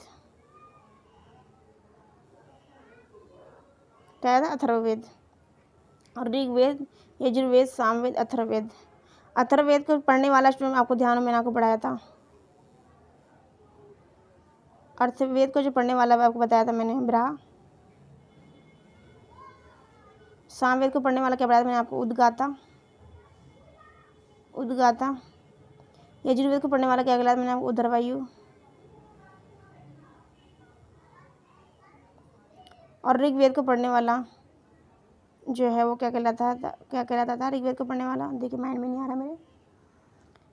क्या था? अथर्ववेद। और ऋग्वेद, यजुर्वेद, सामवेद, अथर्ववेद। अथर्ववेद को पढ़ने वाला स्टूडेंट आपको ध्यान में मैंने आपको पढ़ाया था। अर्थवेद को जो पढ़ने वाला आपको बताया था मैंने सामवेद को पढ़ने वाला क्या बताया मैंने आपको? उद्गाता। उद्गाता। यजुर्वेद को पढ़ने वाला क्या कहलाता मैंने आपको? उदरवायु। और ऋग्वेद को पढ़ने वाला जो है वो क्या कहलाता था? ऋग्वेद को पढ़ने वाला, देखिए माइंड में नहीं आ रहा मेरे।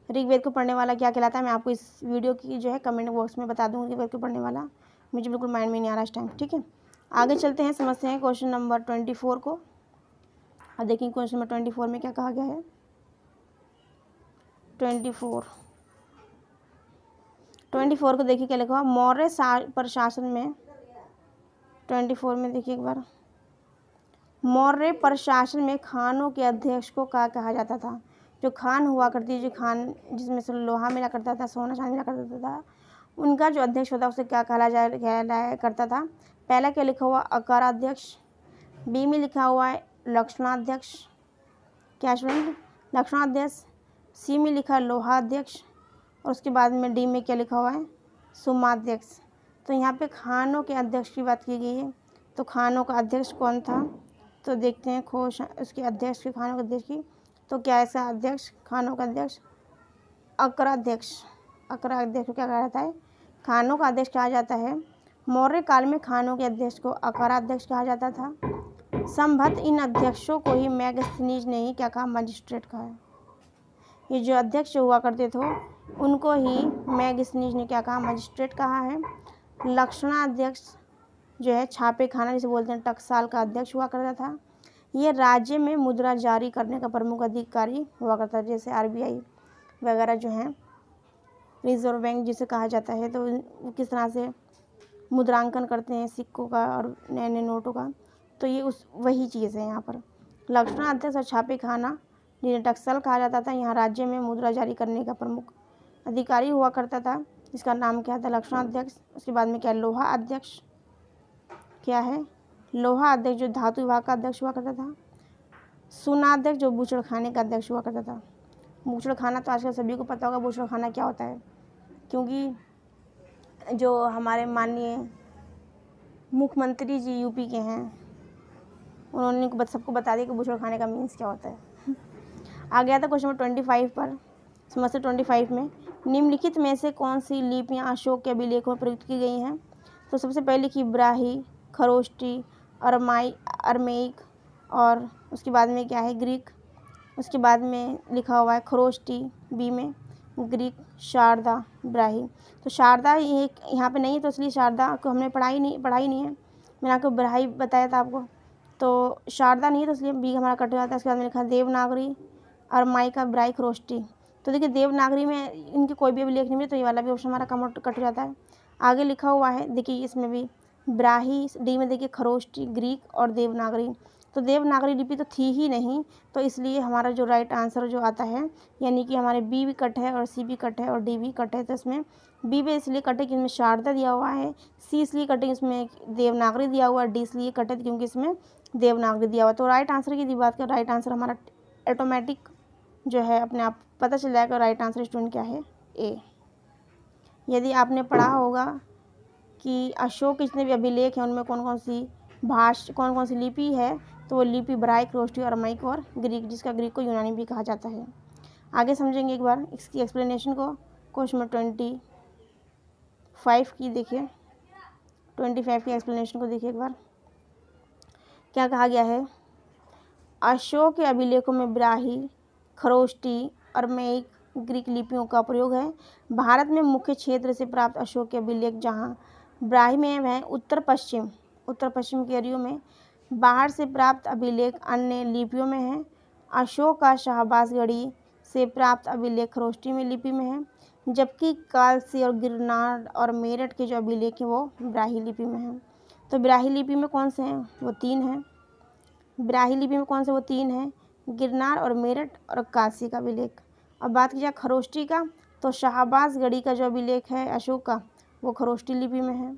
ऋग्वेद को पढ़ने वाला क्या कहलाता है? मैं आपको इस वीडियो की जो है कमेंट बॉक्स में बता दूँगी। ऋग्वेद को पढ़ने वाला मुझे बिल्कुल माइंड में नहीं आ रहा इस टाइम। ठीक है, आगे चलते हैं, समझते हैं क्वेश्चन नंबर 24 को। अब देखिए क्वेश्चन नंबर 24 में क्या कहा गया है। 24 को देखिए क्या लिखा हुआ। मौर्य प्रशासन में 24 में देखिए एक बार, मौर्य प्रशासन में खानों के अध्यक्ष को क्या कहा जाता था? जो खान हुआ करती है, जो खान जिसमें से लोहा मिला करता था, सोना चांदी मिला करता था, उनका जो अध्यक्ष होता है उसे क्या कहलाया करता था? पहला क्या लिखा हुआ? अकाराध्यक्ष। बी में लिखा हुआ है लक्षणाध्यक्ष। क्या स्टूडेंट? लक्षणाध्यक्ष। सी में लिखा है लोहाध्यक्ष। और उसके बाद में डी में क्या लिखा हुआ है? सुमाध्यक्ष। तो यहाँ पे खानों के अध्यक्ष की बात की गई है। तो खानों का अध्यक्ष कौन था? तो देखते हैं खोज उसके अध्यक्ष की, खानों के अध्यक्ष की। तो क्या ऐसा अध्यक्ष? खानों का अध्यक्ष अकराध्यक्ष। अकराध्यक्ष को क्या कहा जाता है? खानों का अध्यक्ष कहा जाता है। मौर्य काल में खानों के अध्यक्ष को अकराध्यक्ष कहा जाता था। संभवतः इन अध्यक्षों को ही मैगस्थनीज ने ही क्या कहा? मजिस्ट्रेट कहा है। ये जो अध्यक्ष हुआ करते थे उनको ही मैगस्थनीज ने क्या कहा? मजिस्ट्रेट कहा है। लक्षणाध्यक्ष जो है छापे खाना जिसे बोलते हैं, टकसाल का अध्यक्ष हुआ करता था। ये राज्य में मुद्रा जारी करने का प्रमुख अधिकारी हुआ करता है, जैसे आरबीआई वगैरह जो है, रिजर्व बैंक जिसे कहा जाता है। तो वो किस तरह से मुद्रांकन करते हैं सिक्कों का और नए नए नोटों का, तो ये वही चीज़ है यहाँ पर। लक्षणाध्यक्ष और छापे खाना जिन्हें टकसाल कहा जाता था, यहाँ राज्य में मुद्रा जारी करने का प्रमुख अधिकारी हुआ करता था, जिसका नाम क्या था? लक्षणाध्यक्ष। उसके बाद में क्या? लोहा अध्यक्ष। क्या है? लोहा अध्यक्ष जो धातु विभाग का अध्यक्ष हुआ करता था। सुनाध्यक्ष जो बूचड़खाने का अध्यक्ष हुआ करता था। बूचड़खाना तो आजकल सभी को पता होगा बूचड़खाना क्या होता है, क्योंकि जो हमारे माननीय मुख्यमंत्री जी यूपी के हैं, उन्होंने सबको बता दिया कि बूचड़खाने का मीन्स क्या होता है। आ गया था क्वेश्चन नंबर 25 पर। समस्या 25 में निम्नलिखित में से कौन सी लिपियाँ अशोक के अभिलेखों में प्रयुक्त की गई हैं? तो सबसे पहले लिखी ब्राही, खरोष्टी, अरमेइक, और उसके बाद में क्या है? ग्रीक। उसके बाद में लिखा हुआ है खरोष्टी, बी में ग्रीक, शारदा, ब्राही। तो शारदा यहाँ पे नहीं है, तो इसलिए शारदा को हमने पढ़ाई नहीं है। मैंने आपको ब्राही बताया था आपको, तो शारदा नहीं है, तो इसलिए बी हमारा कट जाता है। उसके बाद में लिखा देवनागरी, अरमाइका, ब्राही, खरोष्टी। तो देखिए देवनागरी में इनके कोई भी अभिलेख नहीं मिले, तो ये वाला भी ऑप्शन हमारा कट हो जाता है। आगे लिखा हुआ है देखिए इसमें भी ब्राही, डी में देखिए खरोष्टी, ग्रीक और देवनागरी। तो देवनागरी लिपि तो थी ही नहीं, तो इसलिए हमारा जो राइट आंसर जो आता है, यानी कि हमारे बी भी कट है और सी भी कट है और डी भी कट है। तो इसमें बी में इसलिए कटे कि इसमें शारदा दिया हुआ है, सी इसलिए कटे इसमें देवनागरी दिया हुआ है, डी इसलिए कटे क्योंकि इसमें देवनागरी दिया हुआ है। तो राइट आंसर की बात करें, राइट आंसर हमारा ऑटोमेटिक जो है अपने आप पता चल जाएगा राइट आंसर स्टूडेंट क्या है? ए। यदि आपने पढ़ा होगा कि अशोक के जितने भी अभिलेख हैं उनमें कौन कौन सी लिपि है, तो वो लिपि ब्राही, खरोष्टी, अरमाइक और ग्रीक, जिसका ग्रीक को यूनानी भी कहा जाता है। आगे समझेंगे एक बार इसकी एक्सप्लेनेशन को। क्वेश्चन नंबर 25 की देखिए, 25 की एक्सप्लेनेशन को देखिए एक बार। क्या कहा गया है? अशोक के अभिलेखों में ब्राही, खरोष्टी, अरमेइक, ग्रीक लिपियों का प्रयोग है। भारत में मुख्य क्षेत्र से प्राप्त अशोक के अभिलेख जहाँ ब्राही में है, उत्तर पश्चिम के एरियो में बाहर से प्राप्त अभिलेख अन्य लिपियों में है। अशोक का शाहबाजगढ़ी से प्राप्त अभिलेख खरोष्टी में लिपि में है, जबकि कालसी और गिरनार और मेरठ के जो अभिलेख हैं वो ब्राही लिपि में हैं। तो ब्राही लिपि में कौन से हैं? वो 3 हैं। ब्राही लिपि में कौन से? वो 3 हैं, गिरनार और मेरठ और काशी का अभिलेख। अब बात की जाए खरोष्टी का, तो शाहबाजगढ़ी का जो अभिलेख है अशोक का, वो खरोष्टी लिपि में है।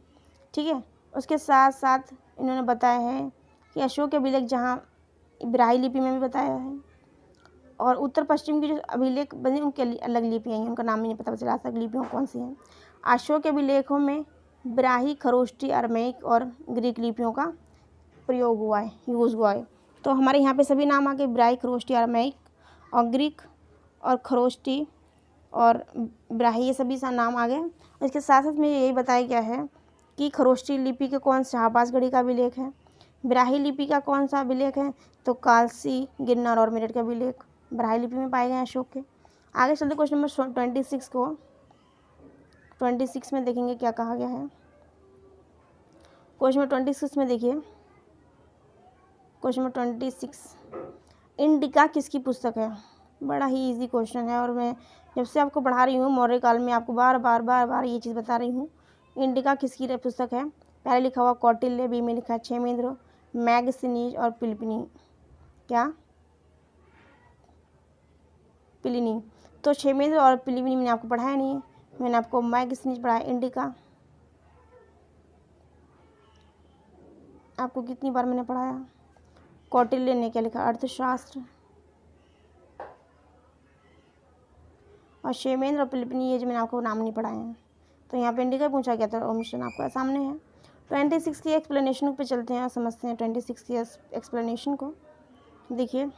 ठीक है, उसके साथ साथ इन्होंने बताया है कि अशोक के अभिलेख जहाँ ब्राही लिपि में भी बताया है, और उत्तर पश्चिम की जो अभिलेख बने उनके अलग लिपियाँ हैं, उनका नाम ही नहीं पता चला आज तक लिपियाँ कौन सी हैं। अशोक के अभिलेखों में ब्राही, खरोष्टी, अरमेइक और ग्रीक लिपियों का प्रयोग हुआ है, यूज़ हुआ है। तो हमारे यहाँ पे सभी नाम आ गए, ब्राही, खरोष्टी, अरामैक और ग्रीक और खरोष्टी और ब्राही, ये सभी सा नाम आ गए। इसके साथ साथ में यही बताया गया है कि खरोष्टी लिपि के कौन शाहबाज गढ़ी का अभिलेख है, ब्राही लिपि का कौन सा अभिलेख है, तो कालसी, गिरनार और मेरठ का अभिलेख ब्राही लिपि में पाए गए हैं अशोक के। आगे चलते क्वेश्चन नंबर 26 को। 26 में देखेंगे क्या कहा गया है। क्वेश्चन नंबर 26 में देखिए, क्वेश्चन नंबर 26, इंडिका किसकी पुस्तक है। बड़ा ही इजी क्वेश्चन है और मैं जब से आपको पढ़ा रही हूँ मौर्य काल में आपको बार बार ये चीज़ बता रही हूँ। इंडिका किसकी पुस्तक है। पहले लिखा हुआ कौटिल्य, बी में लिखा है क्षेमेंद्र, मैगस्थनीज और प्लिनी। क्या, प्लिनी। तो क्षेमेंद्र और प्लिनी मैंने आपको पढ़ाया नहीं है, मैंने आपको मैगस्थनीज पढ़ाया। इंडिका आपको कितनी बार मैंने पढ़ाया। कौटिल्य ने क्या लिखा, अर्थशास्त्र। और क्षेमेंद्र और प्लिनी ये जो मैंने आपको नाम नहीं पढ़ाए हैं। तो यहाँ पे इंडिका पूछा गया था, ऑप्शन आपका सामने है। 26 की एक्सप्लेनेशन पे चलते हैं, समझते हैं 26 की एक्सप्लेनेशन को। देखिए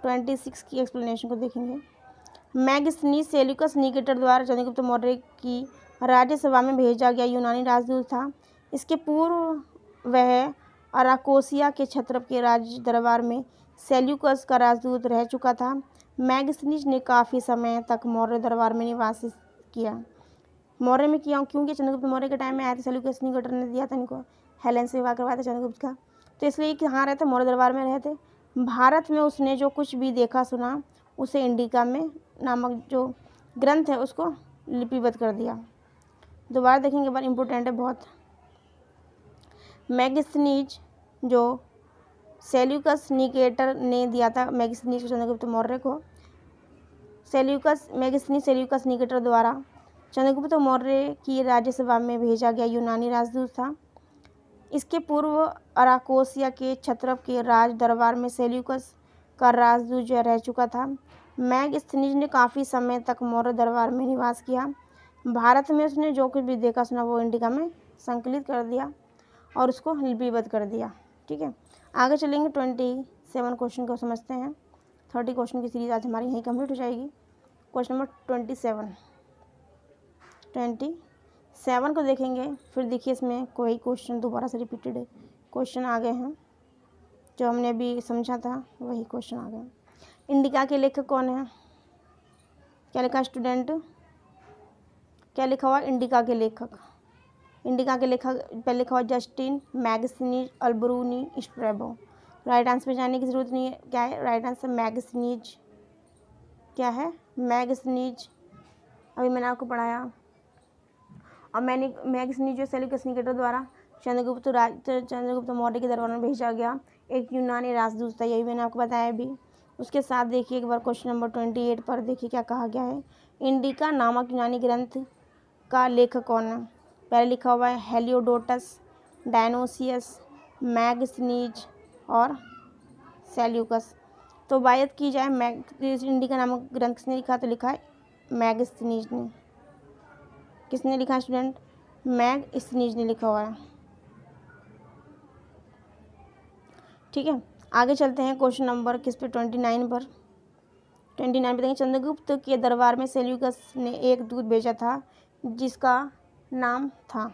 26 की एक्सप्लेनेशन को देखेंगे। मैगस्थनीज सेल्यूकस निकेटर द्वारा चंद्रगुप्त मौर्य की राज्यसभा में भेजा गया यूनानी राजदूत था। इसके पूर्व वह अराकोसिया के क्षत्रप के राज दरबार में सेल्यूकस का राजदूत रह चुका था। मैगस्थनीज ने काफ़ी समय तक मौर्य दरबार में निवास किया। मौर्य में किया क्योंकि चंद्रगुप्त मौर्य के टाइम में आया था, सेल्यूकस निकेटर ने दिया था इनको, हेलेन से विवाह करवाया था चंद्रगुप्त का। तो इसलिए कहाँ रहते, मौर्य दरबार में रहते। भारत में उसने जो कुछ भी देखा सुना उसे इंडिका में नामक जो ग्रंथ है उसको लिपिबद्ध कर दिया। दोबारा देखेंगे, बार इम्पोर्टेंट है बहुत। मैगस्थनीज जो सेल्यूकस निकेटर ने दिया था मैगस्थनीज चंद्रगुप्त मौर्य को, मैगस्थनीज सेल्यूकस निकेटर द्वारा चंद्रगुप्त मौर्य की राज्यसभा में भेजा गया यूनानी राजदूत था। इसके पूर्व अराकोसिया के क्षत्रप के राज दरबार में सेल्यूकस का राजदूत जो रह चुका था। मैगस्थनीज ने काफ़ी समय तक मौर्य दरबार में निवास किया। भारत में उसने जो कुछ भी देखा सुना वो इंडिका में संकलित कर दिया और उसको लिपिबद्ध कर दिया। ठीक है, आगे चलेंगे 27 क्वेश्चन को समझते हैं। 30 क्वेश्चन की सीरीज आज हमारी यहीं कंप्लीट हो जाएगी। क्वेश्चन नंबर 27 को देखेंगे। फिर देखिए इसमें कोई क्वेश्चन दोबारा से रिपीटेड क्वेश्चन आ गए हैं, जो हमने अभी समझा था वही क्वेश्चन आ गए। इंडिका के लेखक कौन है, क्या लिखा स्टूडेंट, क्या लिखा हुआ इंडिका के लेखक। इंडिका के लेखक पहले लिखा हुआ Justin Megasthenes Alberuni Strabo. Right answer पे जाने की ज़रूरत नहीं है, क्या है राइट आंसर मैगस्थनीज। क्या है मैगस्थनीज, अभी मैंने आपको पढ़ाया। और मैंने मैगस्थनीज जो सेल्यूकस निकेटर द्वारा चंद्रगुप्त मौर्य के दरबार में भेजा गया एक यूनानी राजदूत था, यही मैंने आपको बताया अभी। उसके साथ देखिए एक बार क्वेश्चन नंबर 28 पर देखिए क्या कहा गया है। इंडिका नामक यूनानी ग्रंथ का लेखक कौन है। पहले लिखा हुआ है हेलियोडोटस, डायनोसियस, मैगस्थनीज और सेल्यूकस। तो बात की जाए इंडिका नामक ग्रंथ किसने लिखा, तो लिखा है मैगस्थनीज ने। किसने लिखा है स्टूडेंट, मैगस्थनीज ने लिखा हुआ है। ठीक है, आगे चलते हैं क्वेश्चन नंबर किस पे 29 पर। 29 पे देखेंगे, चंद्रगुप्त के दरबार में सेल्यूकस ने एक दूत भेजा था जिसका नाम था।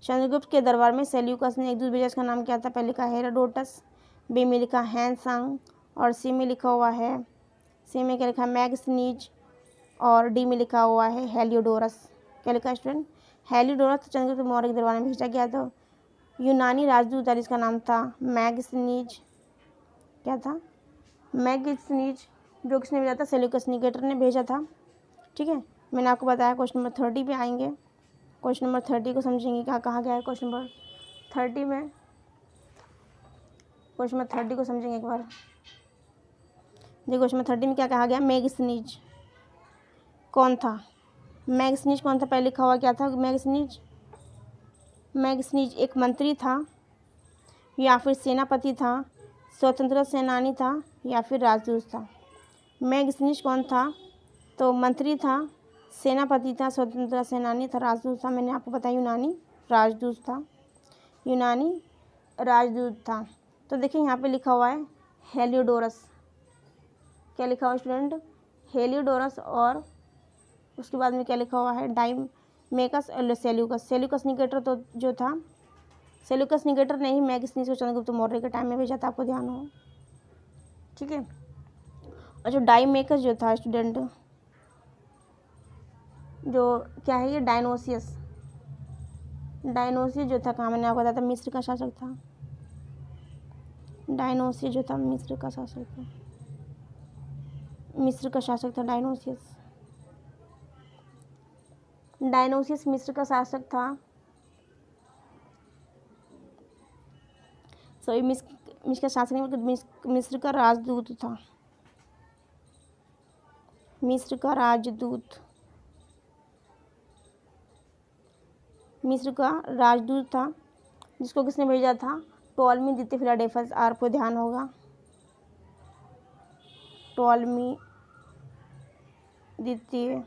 चंद्रगुप्त के दरबार में सेल्यूकस ने एक दूत भेजा, इसका नाम क्या था। पहले लिखा हेरोडोटस, बी में लिखा हैंसांग और सी में लिखा हुआ है, सी में क्या लिखा है मैगस्थनीज और डी में लिखा हुआ है हेलियोडोरस। क्या लिखा है स्टूडेंट, हेलियोडोरस। चंद्रगुप्त मौर्य के दरबार में भेजा गया था यूनानी राजदूत था जिसका नाम था मैगस्थनीज। क्या था, मैगस्थनीज, जो किसने भेजा था, सेल्यूकस निकेटर ने भेजा था। ठीक है, मैंने आपको बताया। क्वेश्चन नंबर 30 पे आएंगे। क्वेश्चन नंबर 30 को समझेंगे क्या कहा गया है। क्वेश्चन नंबर 30 में, क्वेश्चन नंबर 30 को समझेंगे एक बार। देखो क्वेश्चन नंबर 30 में क्या कहा गया, मैगस्थनीज कौन था। मैगस्थनीज कौन था, पहले लिखा हुआ क्या था मैगस्थनीज। मैगस्थनीज एक मंत्री था या फिर सेनापति था, स्वतंत्रता सेनानी था या फिर राजदूत था। मैगस्थनीज कौन था, तो मंत्री था, सेनापति था, स्वतंत्रता सेनानी था, राजदूत था। मैंने आपको बताया यूनानी राजदूत था। यूनानी राजदूत था। तो देखिए यहाँ पे लिखा हुआ है हेलियोडोरस। क्या लिखा हुआ स्टूडेंट? हेलियोडोरस। और उसके बाद में क्या लिखा हुआ है? डाइमेकस और सेल्यूकस। सेल्यूकस निकेटर तो जो था, सेल्यूकस निकेटर ने ही मैगनीज को चंद्रगुप्त मौर्य के टाइम में भेजा था, आपको ध्यान हो, ठीक है। और जो डाइमेकस जो था स्टूडेंट, जो क्या है ये? डायनोसियस। डायनोसियस जो था, कहाँ मैंने आपको बताया था, मिस्र का शासक था। डायनोसियस जो था मिस्र का शासक था। मिस्र का शासक था डायनोसियस। डायनोसियस मिस्र का शासक था। सॉरी, मिस्र का शासक नहीं बल्कि मिस्र का राजदूत था। मिस्र का राजदूत, मिस्र का राजदूत था, जिसको किसने भेजा था? टॉलमी द्वितीय फिलाडेल्फस। आपको ध्यान होगा, टॉलमी द्वितीय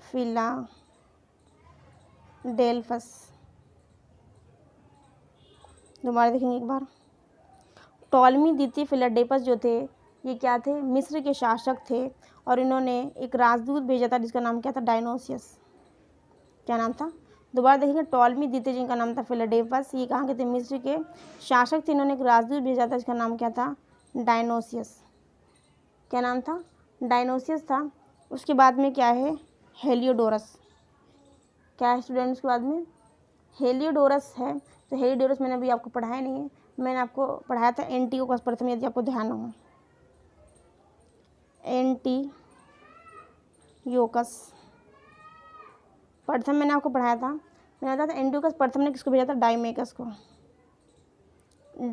फिलाडेल्फस। दोबारा देखेंगे एक बार। टॉलमी द्वितीय फिलाडेल्फस जो थे, ये क्या थे? मिस्र के शासक थे, और इन्होंने एक राजदूत भेजा था जिसका नाम क्या था? डायनोसियस। क्या नाम था? दोबारा देखेंगे, टॉलमी द्वितीय जिनका नाम था फिलाडेल्फस, ये कहाँ के थे? मिस्र के शासक थे। इन्होंने एक राजदूत भेजा था जिसका नाम क्या था? डायनोसियस। क्या नाम था? डायनोसियस था। उसके बाद में क्या है? हेलियोडोरस। क्या है स्टूडेंट उसके बाद में? हेलियोडोरस है। तो हेलियोडोरस मैंने अभी आपको पढ़ाया नहीं है, मैंने आपको पढ़ाया था एंटियोकस प्रथम, यदि आपको ध्यान हो। एंटियोकस प्रथम मैंने आपको पढ़ाया था। मैंने बताया था एंटियोकस प्रथम ने किसको भेजा था? डाइमेकस को।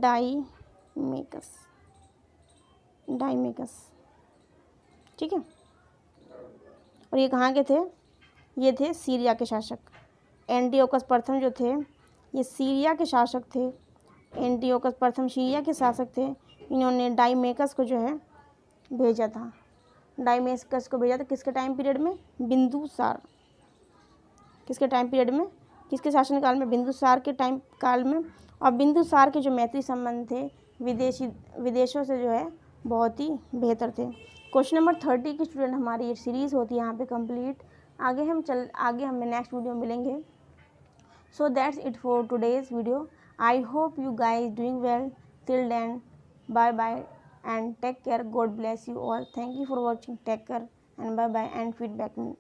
डाइमेकस, डाइमेकस, ठीक है। और ये कहाँ के थे? ये थे सीरिया के शासक। एंटियोकस प्रथम जो थे, ये सीरिया के शासक थे। एंटियोकस प्रथम सीरिया के शासक थे। इन्होंने डाइमेकस को जो है भेजा था। डाइमेकस को भेजा था किसके टाइम पीरियड में? बिंदुसार। किसके टाइम पीरियड में? किसके शासनकाल में? बिंदुसार के टाइम काल में। और बिंदुसार के जो मैत्री संबंध थे विदेशों से जो है बहुत ही बेहतर थे। क्वेश्चन नंबर 30 की स्टूडेंट हमारी ये सीरीज़ होती है यहाँ पे कंप्लीट। आगे हम नेक्स्ट वीडियो में मिलेंगे। So that's it for today's video. I hope you guys doing well. Till then, bye bye and take care. God bless you all. Thank you for watching. Take care and bye bye and feedback me.